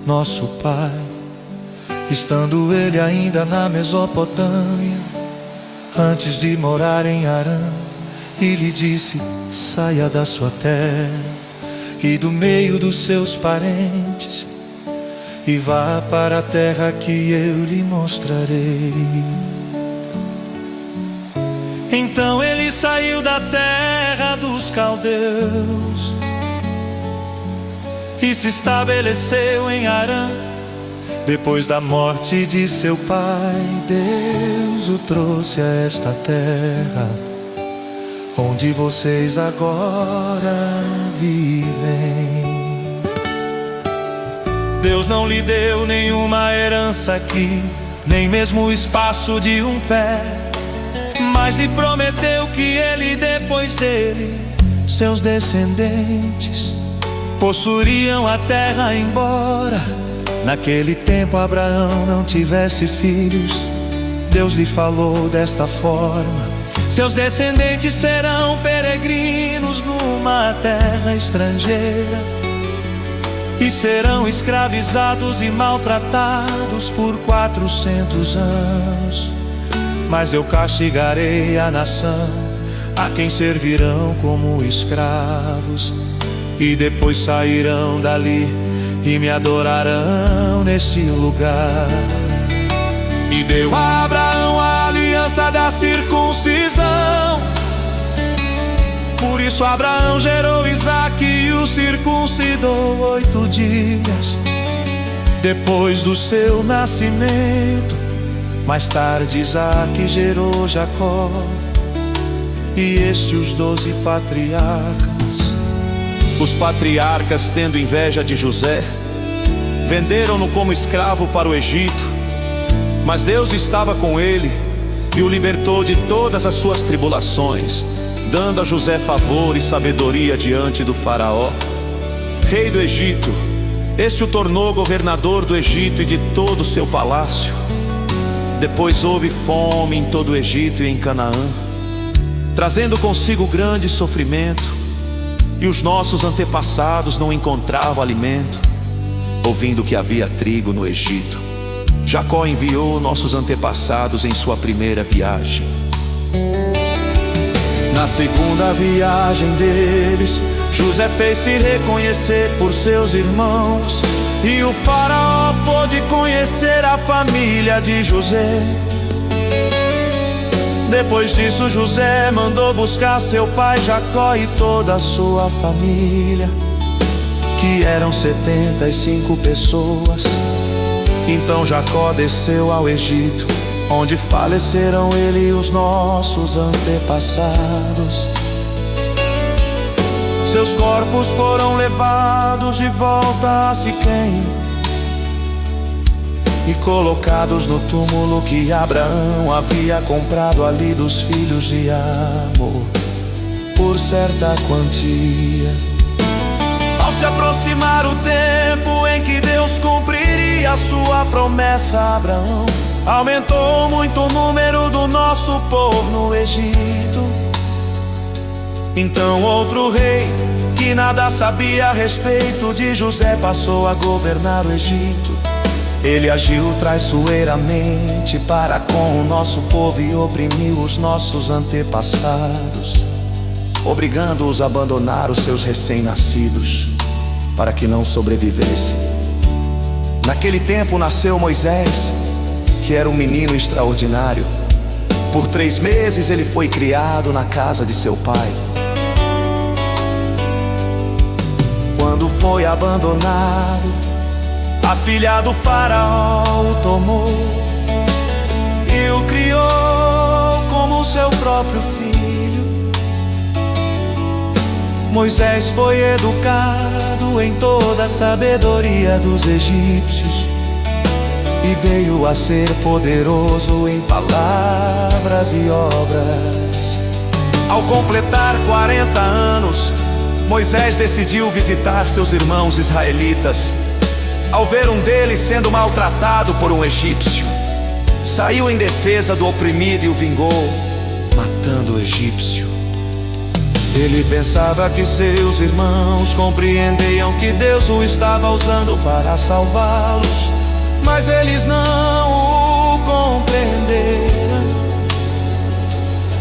nosso pai, estando ele ainda na Mesopotâmia, antes de morar em Harã, e lhe disse: saia da sua terra e do meio dos seus parentes e vá para a terra que eu lhe mostrarei. Então ele saiu da terra dos caldeus e se estabeleceu em Harã. Depois da morte de seu pai, Deus o trouxe a esta terra onde vocês agora vivem. Deus não lhe deu nenhuma herança aqui, nem mesmo o espaço de um pé, mas lhe prometeu que ele, depois dele, seus descendentes possuiriam a terra, embora naquele tempo Abraão não tivesse filhos. Deus lhe falou desta forma: seus descendentes serão peregrinos numa terra estrangeira e serão escravizados e maltratados por 400 anos. Mas eu castigarei a nação a quem servirão como escravos, e depois sairão dali e me adorarão nesse lugar. E deu a Abraão a aliança da circuncisão. Por isso Abraão gerou Isaque e o circuncidou 8 dias depois do seu nascimento. Mais tarde Isaque gerou Jacó, e este os 12 patriarcas. Os patriarcas, tendo inveja de José, venderam-no como escravo para o Egito. Mas Deus estava com ele e o libertou de todas as suas tribulações, dando a José favor e sabedoria diante do faraó, rei do Egito. Este o tornou governador do Egito e de todo o seu palácio. Depois houve fome em todo o Egito e em Canaã, trazendo consigo grande sofrimento, e os nossos antepassados não encontravam alimento, ouvindo que havia trigo no Egito. Jacó enviou nossos antepassados em sua primeira viagem. Na segunda viagem deles, José fez-se reconhecer por seus irmãos, e o faraó pôde conhecer a família de José. Depois disso José mandou buscar seu pai Jacó e toda a sua família, que eram 75 pessoas. Então Jacó desceu ao Egito, onde faleceram ele e os nossos antepassados. Seus corpos foram levados de volta a Siquém e colocados no túmulo que Abraão havia comprado ali dos filhos de Amor por certa quantia. Ao se aproximar o tempo em que Deus cumpriria a sua promessa a Abraão, aumentou muito o número do nosso povo no Egito. Então outro rei, que nada sabia a respeito de José, passou a governar o Egito. Ele agiu traiçoeiramente para com o nosso povo e oprimiu os nossos antepassados, obrigando-os a abandonar os seus recém-nascidos, para que não sobrevivessem. Naquele tempo nasceu Moisés, que era um menino extraordinário. Por 3 meses ele foi criado na casa de seu pai. Quando foi abandonado, a filha do faraó o tomou e o criou como seu próprio filho. Moisés foi educado em toda a sabedoria dos egípcios e veio a ser poderoso em palavras e obras. Ao completar 40 anos, Moisés decidiu visitar seus irmãos israelitas. Ao ver um deles sendo maltratado por um egípcio, saiu em defesa do oprimido e o vingou, matando o egípcio. Ele pensava que seus irmãos compreendiam que Deus o estava usando para salvá-los, mas eles não o compreenderam.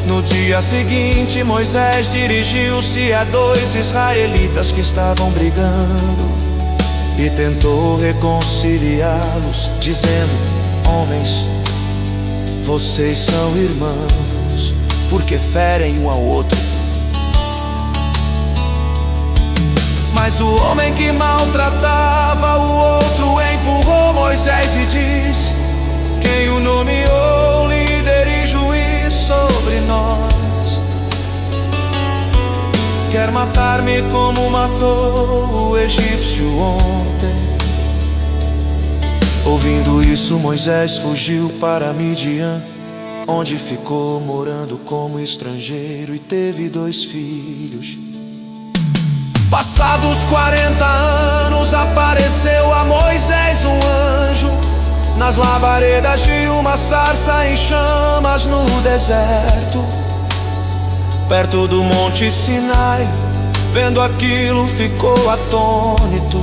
No dia dia seguinte, Moisés dirigiu-se a 2 israelitas que estavam brigando e tentou reconciliá-los, dizendo: homens, vocês são irmãos, por que ferem um ao outro? Mas o homem que maltratava o outro empurrou Moisés e disse: quem o nomeou líder e juiz sobre nós? Quer matar-me como matou o egípcio ontem. Ouvindo isso, Moisés fugiu para Midian, onde ficou morando como estrangeiro e teve 2 filhos. Passados 40 anos, apareceu a Moisés um anjo nas labaredas de uma sarça em chamas no deserto, perto do monte Sinai. Vendo aquilo, ficou atônito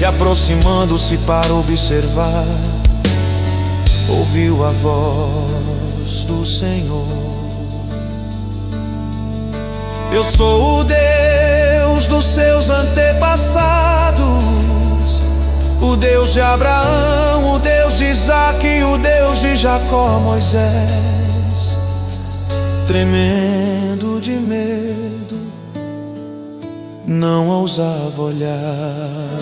e, aproximando-se para observar, ouviu a voz do Senhor: eu sou o Deus dos seus antepassados, o Deus de Abraão, o Deus de Isaque e o Deus de Jacó. Moisés, tremendo de medo, não ousava olhar.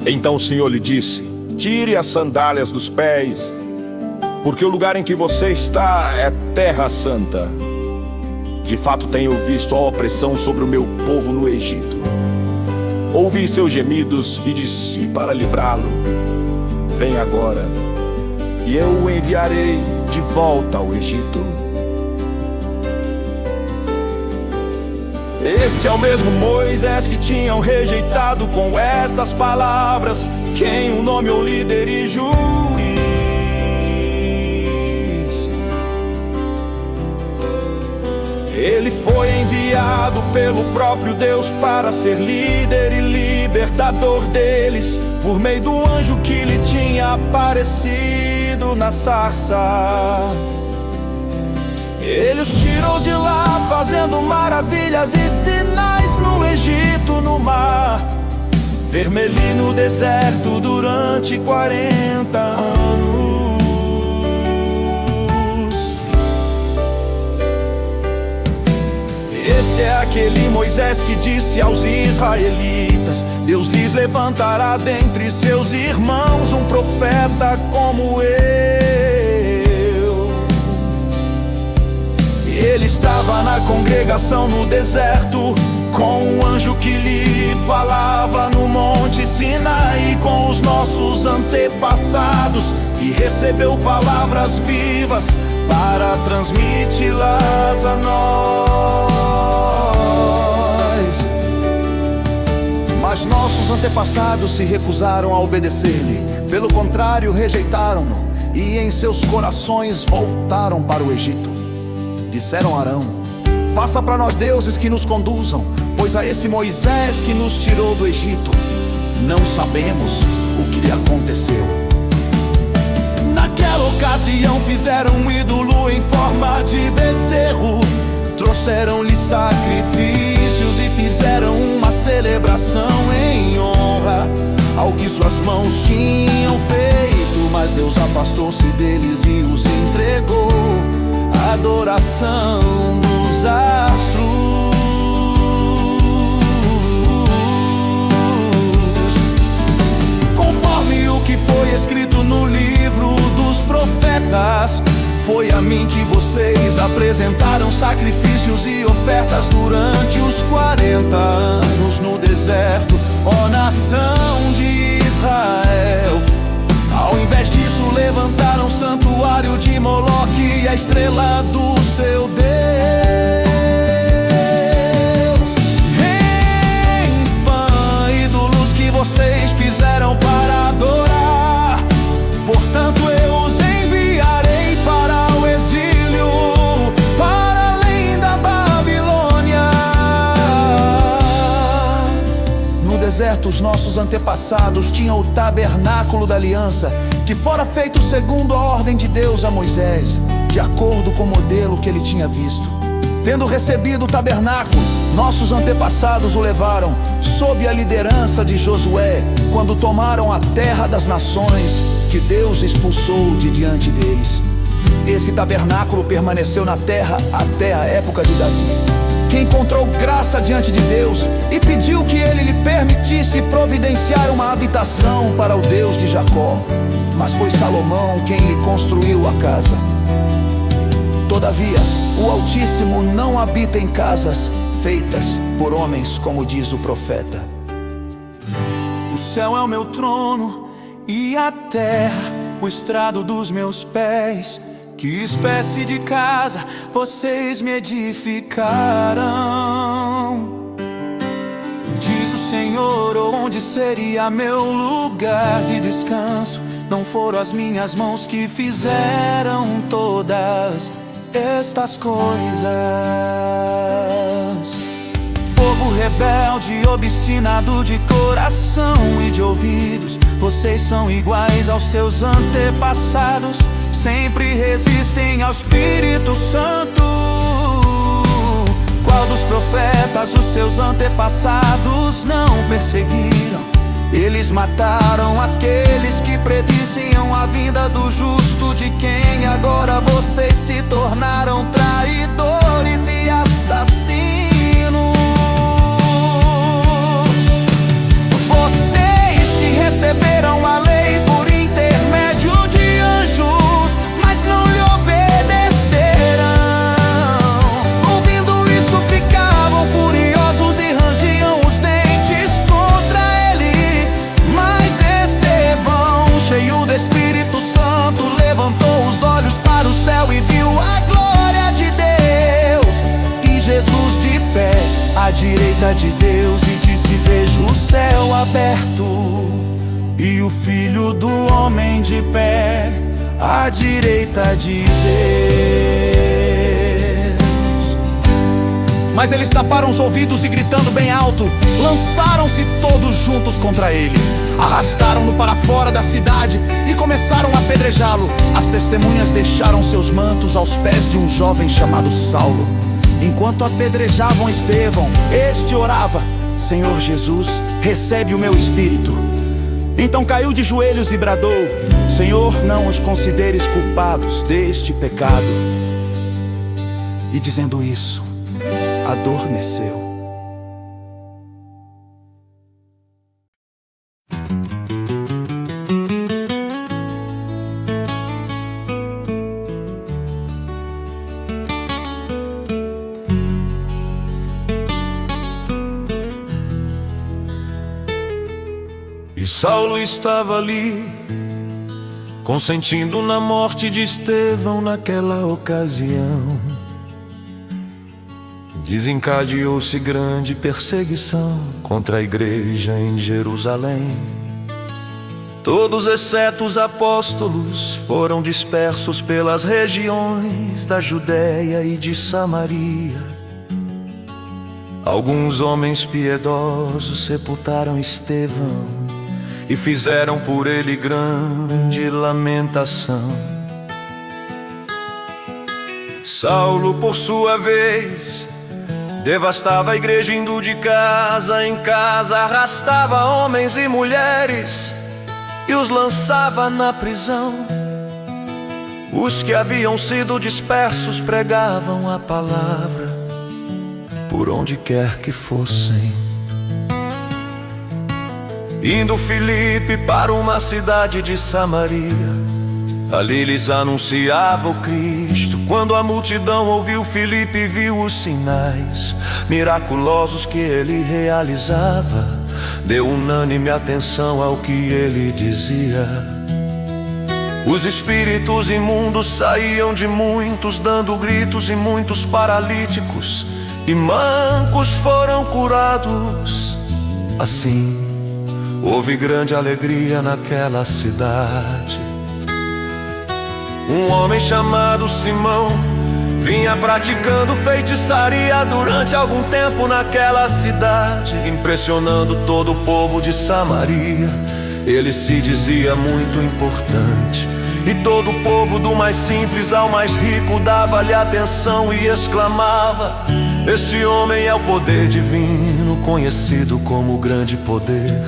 Então o Senhor lhe disse: tire as sandálias dos pés, porque o lugar em que você está é terra santa. De fato tenho visto a opressão sobre o meu povo no Egito. Ouvi seus gemidos e disse para livrá-lo: vem agora, e eu o enviarei de volta ao Egito. Este é o mesmo Moisés que tinham rejeitado com estas palavras, quem o nomeou líder e juiz. Ele foi enviado pelo próprio Deus para ser líder e libertador deles, por meio do anjo que lhe tinha aparecido na sarça. Ele os tirou de lá, fazendo maravilhas e sinais no Egito, no mar vermelho e no deserto durante 40 anos. Este é aquele Moisés que disse aos israelitas: Deus lhes levantará dentre seus irmãos um profeta como eu. Ele estava na congregação no deserto, com um anjo que lhe falava no monte Sinai, com os nossos antepassados, e recebeu palavras vivas para transmiti-las a nós. Mas nossos antepassados se recusaram a obedecer-lhe, pelo contrário, rejeitaram-no, e em seus corações voltaram para o Egito. Disseram a Arão: faça para nós deuses que nos conduzam, pois a esse Moisés que nos tirou do Egito não sabemos o que lhe aconteceu. Naquela ocasião fizeram um ídolo em forma de bezerro, trouxeram-lhe sacrifícios e fizeram uma celebração em honra ao que suas mãos tinham feito. Mas Deus afastou-se deles e os entregou à adoração dos astros. Conforme o que foi escrito no livro dos profetas, foi a mim que vocês apresentaram sacrifícios e ofertas durante os 40 anos no deserto, ó nação de Israel. Ao invés disso, levantaram o santuário de Moloque, a estrela do seu Deus. Enfim, ídolos que vocês fizeram para adorar. Portanto, eu os enviarei para o exílio, para além da Babilônia. deserto, os nossos antepassados tinham o tabernáculo da aliança, que fora feito segundo a ordem de Deus a Moisés, de acordo com o modelo que ele tinha visto. Tendo recebido o tabernáculo, nossos antepassados o levaram, sob a liderança de Josué, quando tomaram a terra das nações que Deus expulsou de diante deles. Esse tabernáculo permaneceu na terra até a época de Davi, que encontrou graça diante de Deus e pediu que ele lhe permitisse providenciar uma habitação para o Deus de Jacó. Mas foi Salomão quem lhe construiu a casa. Todavia, o Altíssimo não habita em casas feitas por homens, como diz o profeta. O céu é o meu trono e a terra o estrado dos meus pés. Que espécie de casa vocês me edificaram? Diz o Senhor, onde seria meu lugar de descanso? Não foram as minhas mãos que fizeram todas estas coisas. Povo rebelde, obstinado de coração e de ouvidos, vocês são iguais aos seus antepassados, sempre resistem ao Espírito Santo. Qual dos profetas os seus antepassados não perseguiram? Eles mataram aqueles que prediciam a vinda do justo, de quem agora vocês se tornaram traidores e assassinos. Vocês que receberam a lei por intermédio de anjos, mas não lhe obedeceram. Ouvindo isso ficavam furiosos e rangiam os dentes contra ele. Mas Estevão, cheio do Espírito Santo, levantou os olhos para o céu e viu a glória de Deus e Jesus de pé à direita de Deus, e disse: vejo o céu aberto e o Filho do Homem de pé à direita de Deus. Mas eles taparam os ouvidos e, gritando bem alto, lançaram-se todos juntos contra ele. Arrastaram-no para fora da cidade e começaram a apedrejá-lo. As testemunhas deixaram seus mantos aos pés de um jovem chamado Saulo. Enquanto apedrejavam Estevão, este orava: Senhor Jesus, recebe o meu espírito. Então caiu de joelhos e bradou: Senhor, não os consideres culpados deste pecado. E dizendo isso, adormeceu. E Saulo estava ali, consentindo na morte de Estevão naquela ocasião. Desencadeou-se grande perseguição contra a igreja em Jerusalém. Todos, exceto os apóstolos, foram dispersos pelas regiões da Judéia e de Samaria. Alguns homens piedosos sepultaram Estevão e fizeram por ele grande lamentação. Saulo, por sua vez, devastava a igreja, indo de casa em casa, arrastava homens e mulheres e os lançava na prisão. Os que haviam sido dispersos pregavam a palavra por onde quer que fossem. Indo Filipe para uma cidade de Samaria, ali lhes anunciava o Cristo. Quando a multidão ouviu Filipe e viu os sinais miraculosos que ele realizava, deu unânime atenção ao que ele dizia. Os espíritos imundos saíam de muitos, dando gritos, e muitos paralíticos e mancos foram curados. Assim, houve grande alegria naquela cidade. Um homem chamado Simão vinha praticando feitiçaria durante algum tempo naquela cidade, impressionando todo o povo de Samaria. Ele se dizia muito importante, e todo o povo, do mais simples ao mais rico, dava-lhe atenção e exclamava: este homem é o poder divino, conhecido como o grande poder.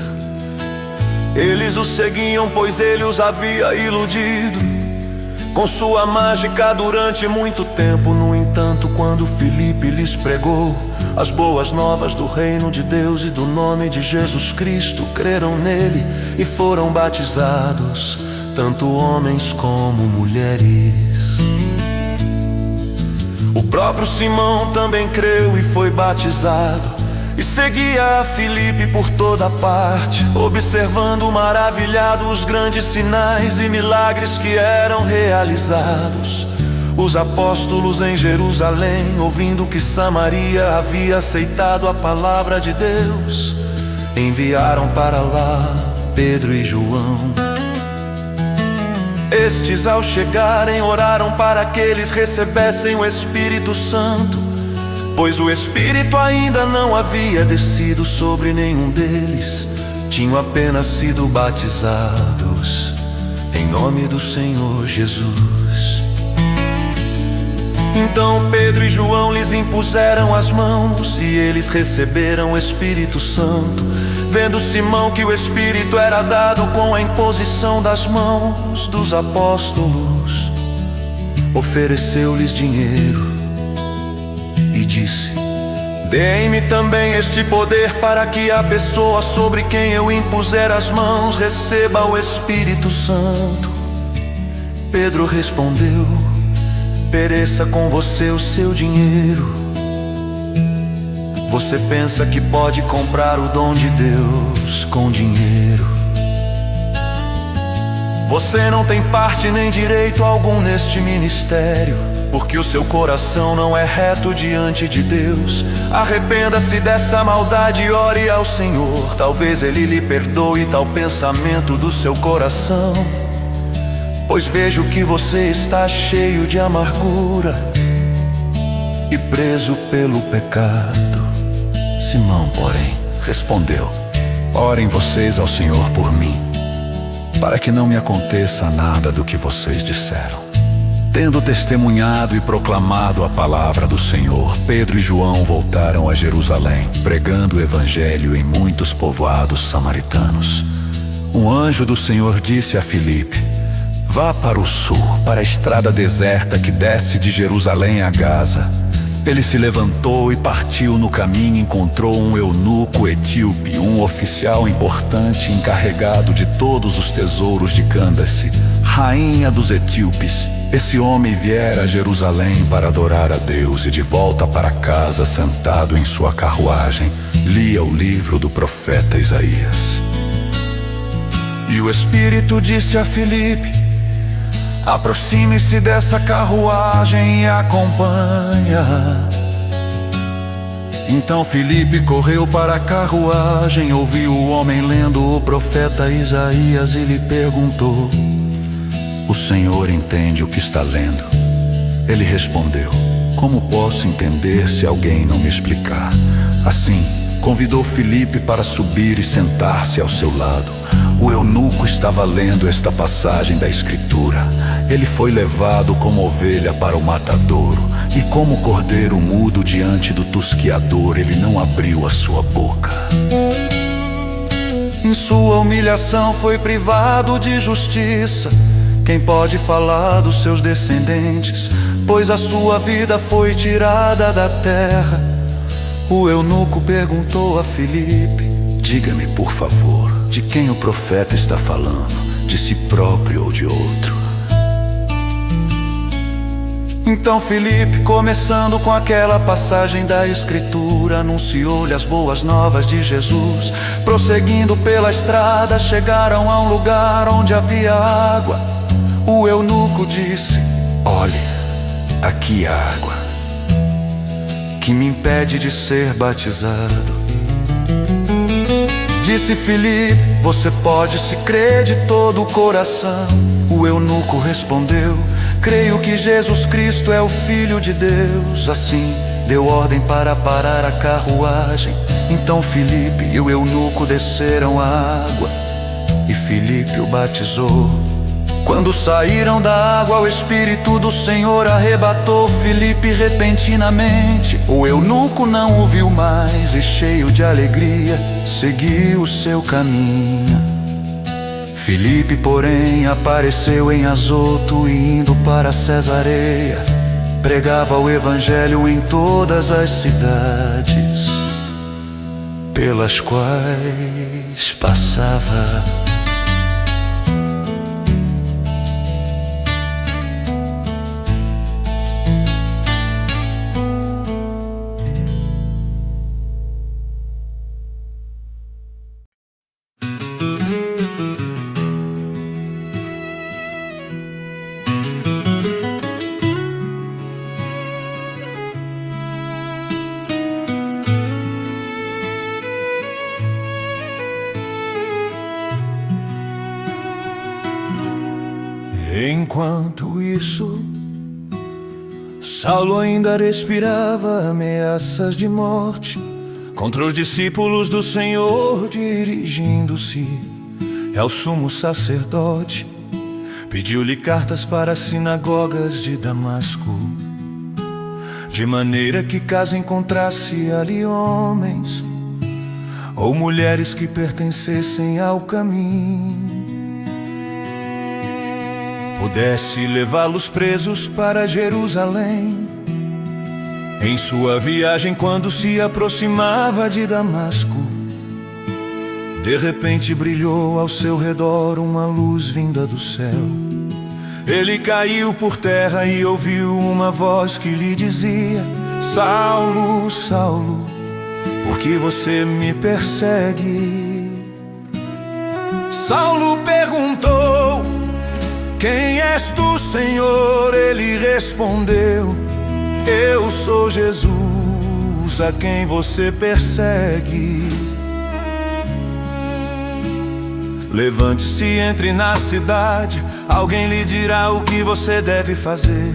Eles o seguiam, pois ele os havia iludido com sua mágica durante muito tempo. No entanto, quando Filipe lhes pregou as boas novas do reino de Deus e do nome de Jesus Cristo, creram nele e foram batizados, tanto homens como mulheres. O próprio Simão também creu e foi batizado, e seguia a Filipe por toda parte, observando maravilhado os grandes sinais e milagres que eram realizados. Os apóstolos em Jerusalém, ouvindo que Samaria havia aceitado a palavra de Deus, enviaram para lá Pedro e João. Estes, ao chegarem, oraram para que eles recebessem o Espírito Santo, pois o Espírito ainda não havia descido sobre nenhum deles. Tinham apenas sido batizados em nome do Senhor Jesus. Então Pedro e João lhes impuseram as mãos e eles receberam o Espírito Santo. Vendo Simão que o Espírito era dado com a imposição das mãos dos apóstolos, ofereceu-lhes dinheiro e disse: deem-me também este poder, para que a pessoa sobre quem eu impuser as mãos receba o Espírito Santo. Pedro respondeu: pereça com você o seu dinheiro. Você pensa que pode comprar o dom de Deus com dinheiro? Você não tem parte nem direito algum neste ministério, porque o seu coração não é reto diante de Deus. Arrependa-se dessa maldade e ore ao Senhor. Talvez Ele lhe perdoe tal pensamento do seu coração, pois vejo que você está cheio de amargura e preso pelo pecado. Simão, porém, respondeu: orem vocês ao Senhor por mim, para que não me aconteça nada do que vocês disseram. Tendo testemunhado e proclamado a palavra do Senhor, Pedro e João voltaram a Jerusalém, pregando o evangelho em muitos povoados samaritanos. Um anjo do Senhor disse a Filipe: vá para o sul, para a estrada deserta que desce de Jerusalém a Gaza. Ele se levantou e partiu. No caminho encontrou um eunuco etíope, um oficial importante encarregado de todos os tesouros de Cândace, rainha dos etíopes. Esse homem viera a Jerusalém para adorar a Deus, e de volta para casa, sentado em sua carruagem, lia o livro do profeta Isaías. E o Espírito disse a Filipe: aproxime-se dessa carruagem e acompanha. Então Filipe correu para a carruagem, ouviu o homem lendo o profeta Isaías e lhe perguntou: o Senhor entende o que está lendo? Ele respondeu: como posso entender se alguém não me explicar? Assim, convidou Filipe para subir e sentar-se ao seu lado. O eunuco estava lendo esta passagem da Escritura: ele foi levado como ovelha para o matadouro, e como cordeiro mudo diante do tosquiador, ele não abriu a sua boca. Em sua humilhação foi privado de justiça. Quem pode falar dos seus descendentes? Pois a sua vida foi tirada da terra. O eunuco perguntou a Filipe: diga-me, por favor, de quem o profeta está falando? De si próprio ou de outro? Então Filipe, começando com aquela passagem da Escritura, anunciou-lhe as boas novas de Jesus. Prosseguindo pela estrada, chegaram a um lugar onde havia água. O eunuco disse: olhe, aqui há água que me impede de ser batizado. Disse Filipe: você pode se crer de todo o coração. O eunuco respondeu: Creio que Jesus Cristo é o Filho de Deus. Assim deu ordem para parar a carruagem. Então Filipe e o eunuco desceram a água e Filipe o batizou. Quando saíram da água, o Espírito do Senhor arrebatou Filipe repentinamente. O eunuco não o viu mais e, cheio de alegria, seguiu o seu caminho. Filipe, porém, apareceu em Azoto e, indo para Cesareia, pregava o Evangelho em todas as cidades pelas quais passava. Enquanto isso, Saulo ainda respirava ameaças de morte contra os discípulos do Senhor. Dirigindo-se ao sumo sacerdote, pediu-lhe cartas para as sinagogas de Damasco, de maneira que, caso encontrasse ali homens ou mulheres que pertencessem ao caminho, pudesse levá-los presos para Jerusalém. Em sua viagem, quando se aproximava de Damasco, de repente brilhou ao seu redor uma luz vinda do céu. Ele caiu por terra e ouviu uma voz que lhe dizia: Saulo, Saulo, por que você me persegue? Saulo perguntou: Quem és tu, Senhor? Ele respondeu: Eu sou Jesus, a quem você persegue. Levante-se e entre na cidade, alguém lhe dirá o que você deve fazer.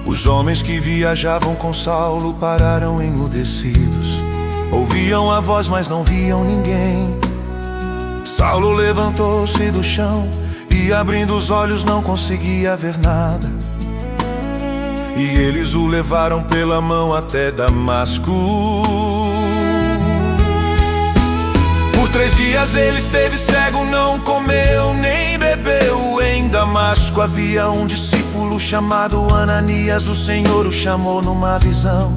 Os homens que viajavam com Saulo pararam emudecidos. Ouviam a voz, mas não viam ninguém. Saulo levantou-se do chão e, abrindo os olhos, não conseguia ver nada. E eles o levaram pela mão até Damasco. Por 3 dias ele esteve cego, não comeu nem bebeu. Em Damasco havia um discípulo chamado Ananias. O Senhor o chamou numa visão.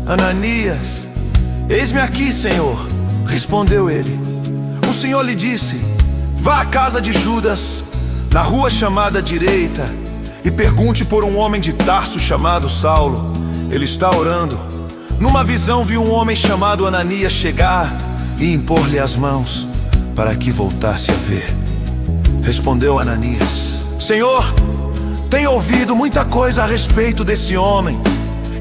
Ananias. Eis-me aqui, Senhor, respondeu ele. O Senhor lhe disse: vá à casa de Judas, na rua chamada Direita, e pergunte por um homem de Tarso chamado Saulo. Ele está orando. Numa visão viu um homem chamado Ananias chegar e impor-lhe as mãos para que voltasse a ver. Respondeu Ananias: Senhor, tenho ouvido muita coisa a respeito desse homem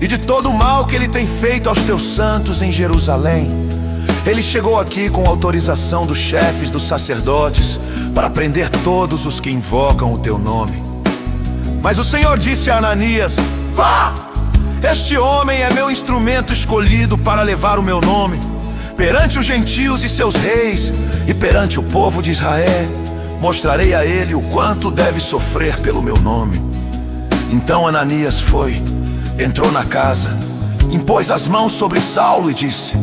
e de todo o mal que ele tem feito aos teus santos em Jerusalém. Ele chegou aqui com autorização dos chefes dos sacerdotes para prender todos os que invocam o teu nome. Mas o Senhor disse a Ananias: vá! Este homem é meu instrumento escolhido para levar o meu nome perante os gentios e seus reis, e perante o povo de Israel. Mostrarei a ele o quanto deve sofrer pelo meu nome. Então Ananias foi, entrou na casa, impôs as mãos sobre Saulo e disse: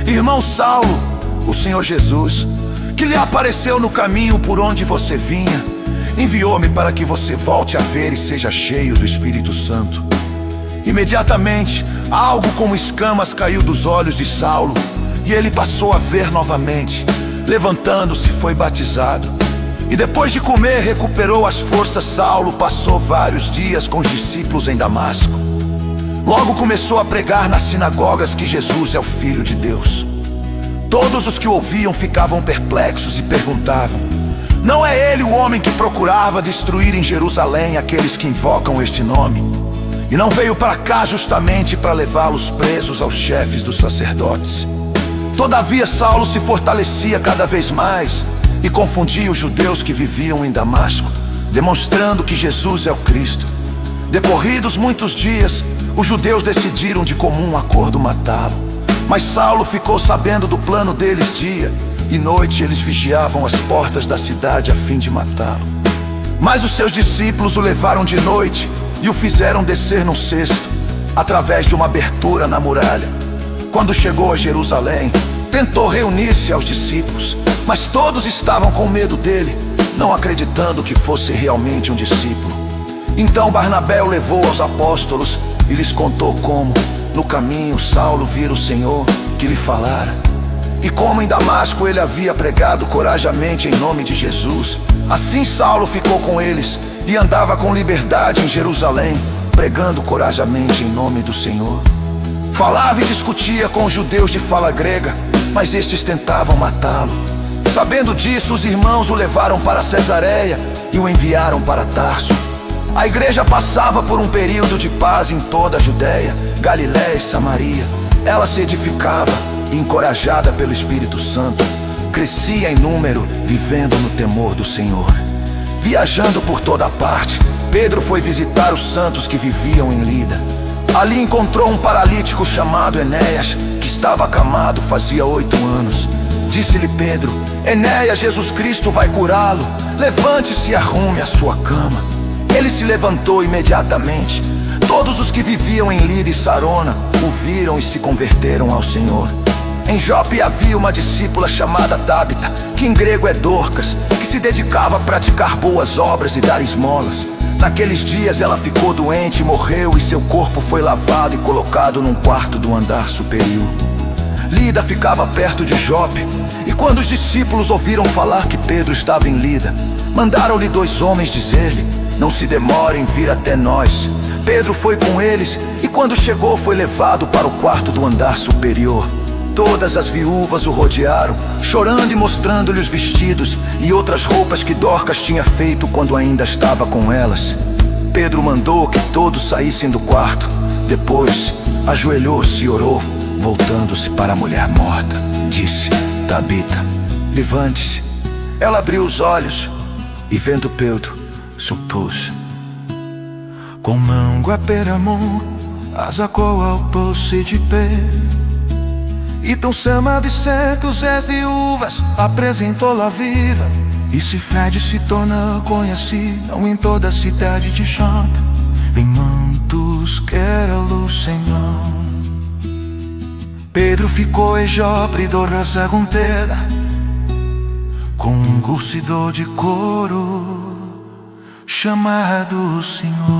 Irmão Saulo, o Senhor Jesus, que lhe apareceu no caminho por onde você vinha, enviou-me para que você volte a ver e seja cheio do Espírito Santo. Imediatamente, algo como escamas caiu dos olhos de Saulo, e ele passou a ver novamente. Levantando-se, foi batizado. E depois de comer, recuperou as forças. Saulo passou vários dias com os discípulos em Damasco. Logo começou a pregar nas sinagogas que Jesus é o Filho de Deus. Todos os que o ouviam ficavam perplexos e perguntavam: não é ele o homem que procurava destruir em Jerusalém aqueles que invocam este nome? E não veio para cá justamente para levá-los presos aos chefes dos sacerdotes? Todavia Saulo se fortalecia cada vez mais e confundia os judeus que viviam em Damasco, demonstrando que Jesus é o Cristo. Decorridos muitos dias, os judeus decidiram de comum acordo matá-lo. Mas Saulo ficou sabendo do plano deles dia e noite. Eles vigiavam as portas da cidade a fim de matá-lo. Mas os seus discípulos o levaram de noite e o fizeram descer num cesto, através de uma abertura na muralha. Quando chegou a Jerusalém, tentou reunir-se aos discípulos, mas todos estavam com medo dele, não acreditando que fosse realmente um discípulo. Então Barnabé o levou aos apóstolos e lhes contou como, no caminho, Saulo vira o Senhor que lhe falara, e como em Damasco ele havia pregado corajamente em nome de Jesus. Assim Saulo ficou com eles e andava com liberdade em Jerusalém, pregando corajamente em nome do Senhor. Falava e discutia com os judeus de fala grega, mas estes tentavam matá-lo. Sabendo disso, os irmãos o levaram para Cesareia e o enviaram para Tarso. A igreja passava por um período de paz em toda a Judéia, Galiléia e Samaria. Ela se edificava e, encorajada pelo Espírito Santo, crescia em número, vivendo no temor do Senhor. Viajando por toda parte, Pedro foi visitar os santos que viviam em Lida. Ali encontrou um paralítico chamado Enéas, que estava acamado fazia 8 anos. Disse-lhe Pedro: Enéas, Jesus Cristo vai curá-lo. Levante-se e arrume a sua cama. Ele se levantou imediatamente. Todos os que viviam em Lida e Sarona o viram e se converteram ao Senhor. Em Jope havia uma discípula chamada Tábita, que em grego é Dorcas, que se dedicava a praticar boas obras e dar esmolas. Naqueles dias ela ficou doente e morreu, e seu corpo foi lavado e colocado num quarto do andar superior. Lida ficava perto de Jope, e quando os discípulos ouviram falar que Pedro estava em Lida, mandaram-lhe 2 homens dizer-lhe: não se demore em vir até nós. Pedro foi com eles, e quando chegou foi levado para o quarto do andar superior. Todas as viúvas o rodearam, chorando e mostrando-lhe os vestidos e outras roupas que Dorcas tinha feito quando ainda estava com elas. Pedro mandou que todos saíssem do quarto. Depois ajoelhou-se e orou, voltando-se para a mulher morta. Disse: Tabita, levante-se. Ela abriu os olhos e, vendo Pedro, soltou-se. Com mango a peramon, azacou ao posse de pé. E tão sama de certos és de uvas, apresentou-la viva. E se Fred se torna conhecido em toda a cidade de Jope, em mantos que era luz Senhor. Pedro ficou em Jope do raça gunteira, com um cursidor de couro chamado Senhor.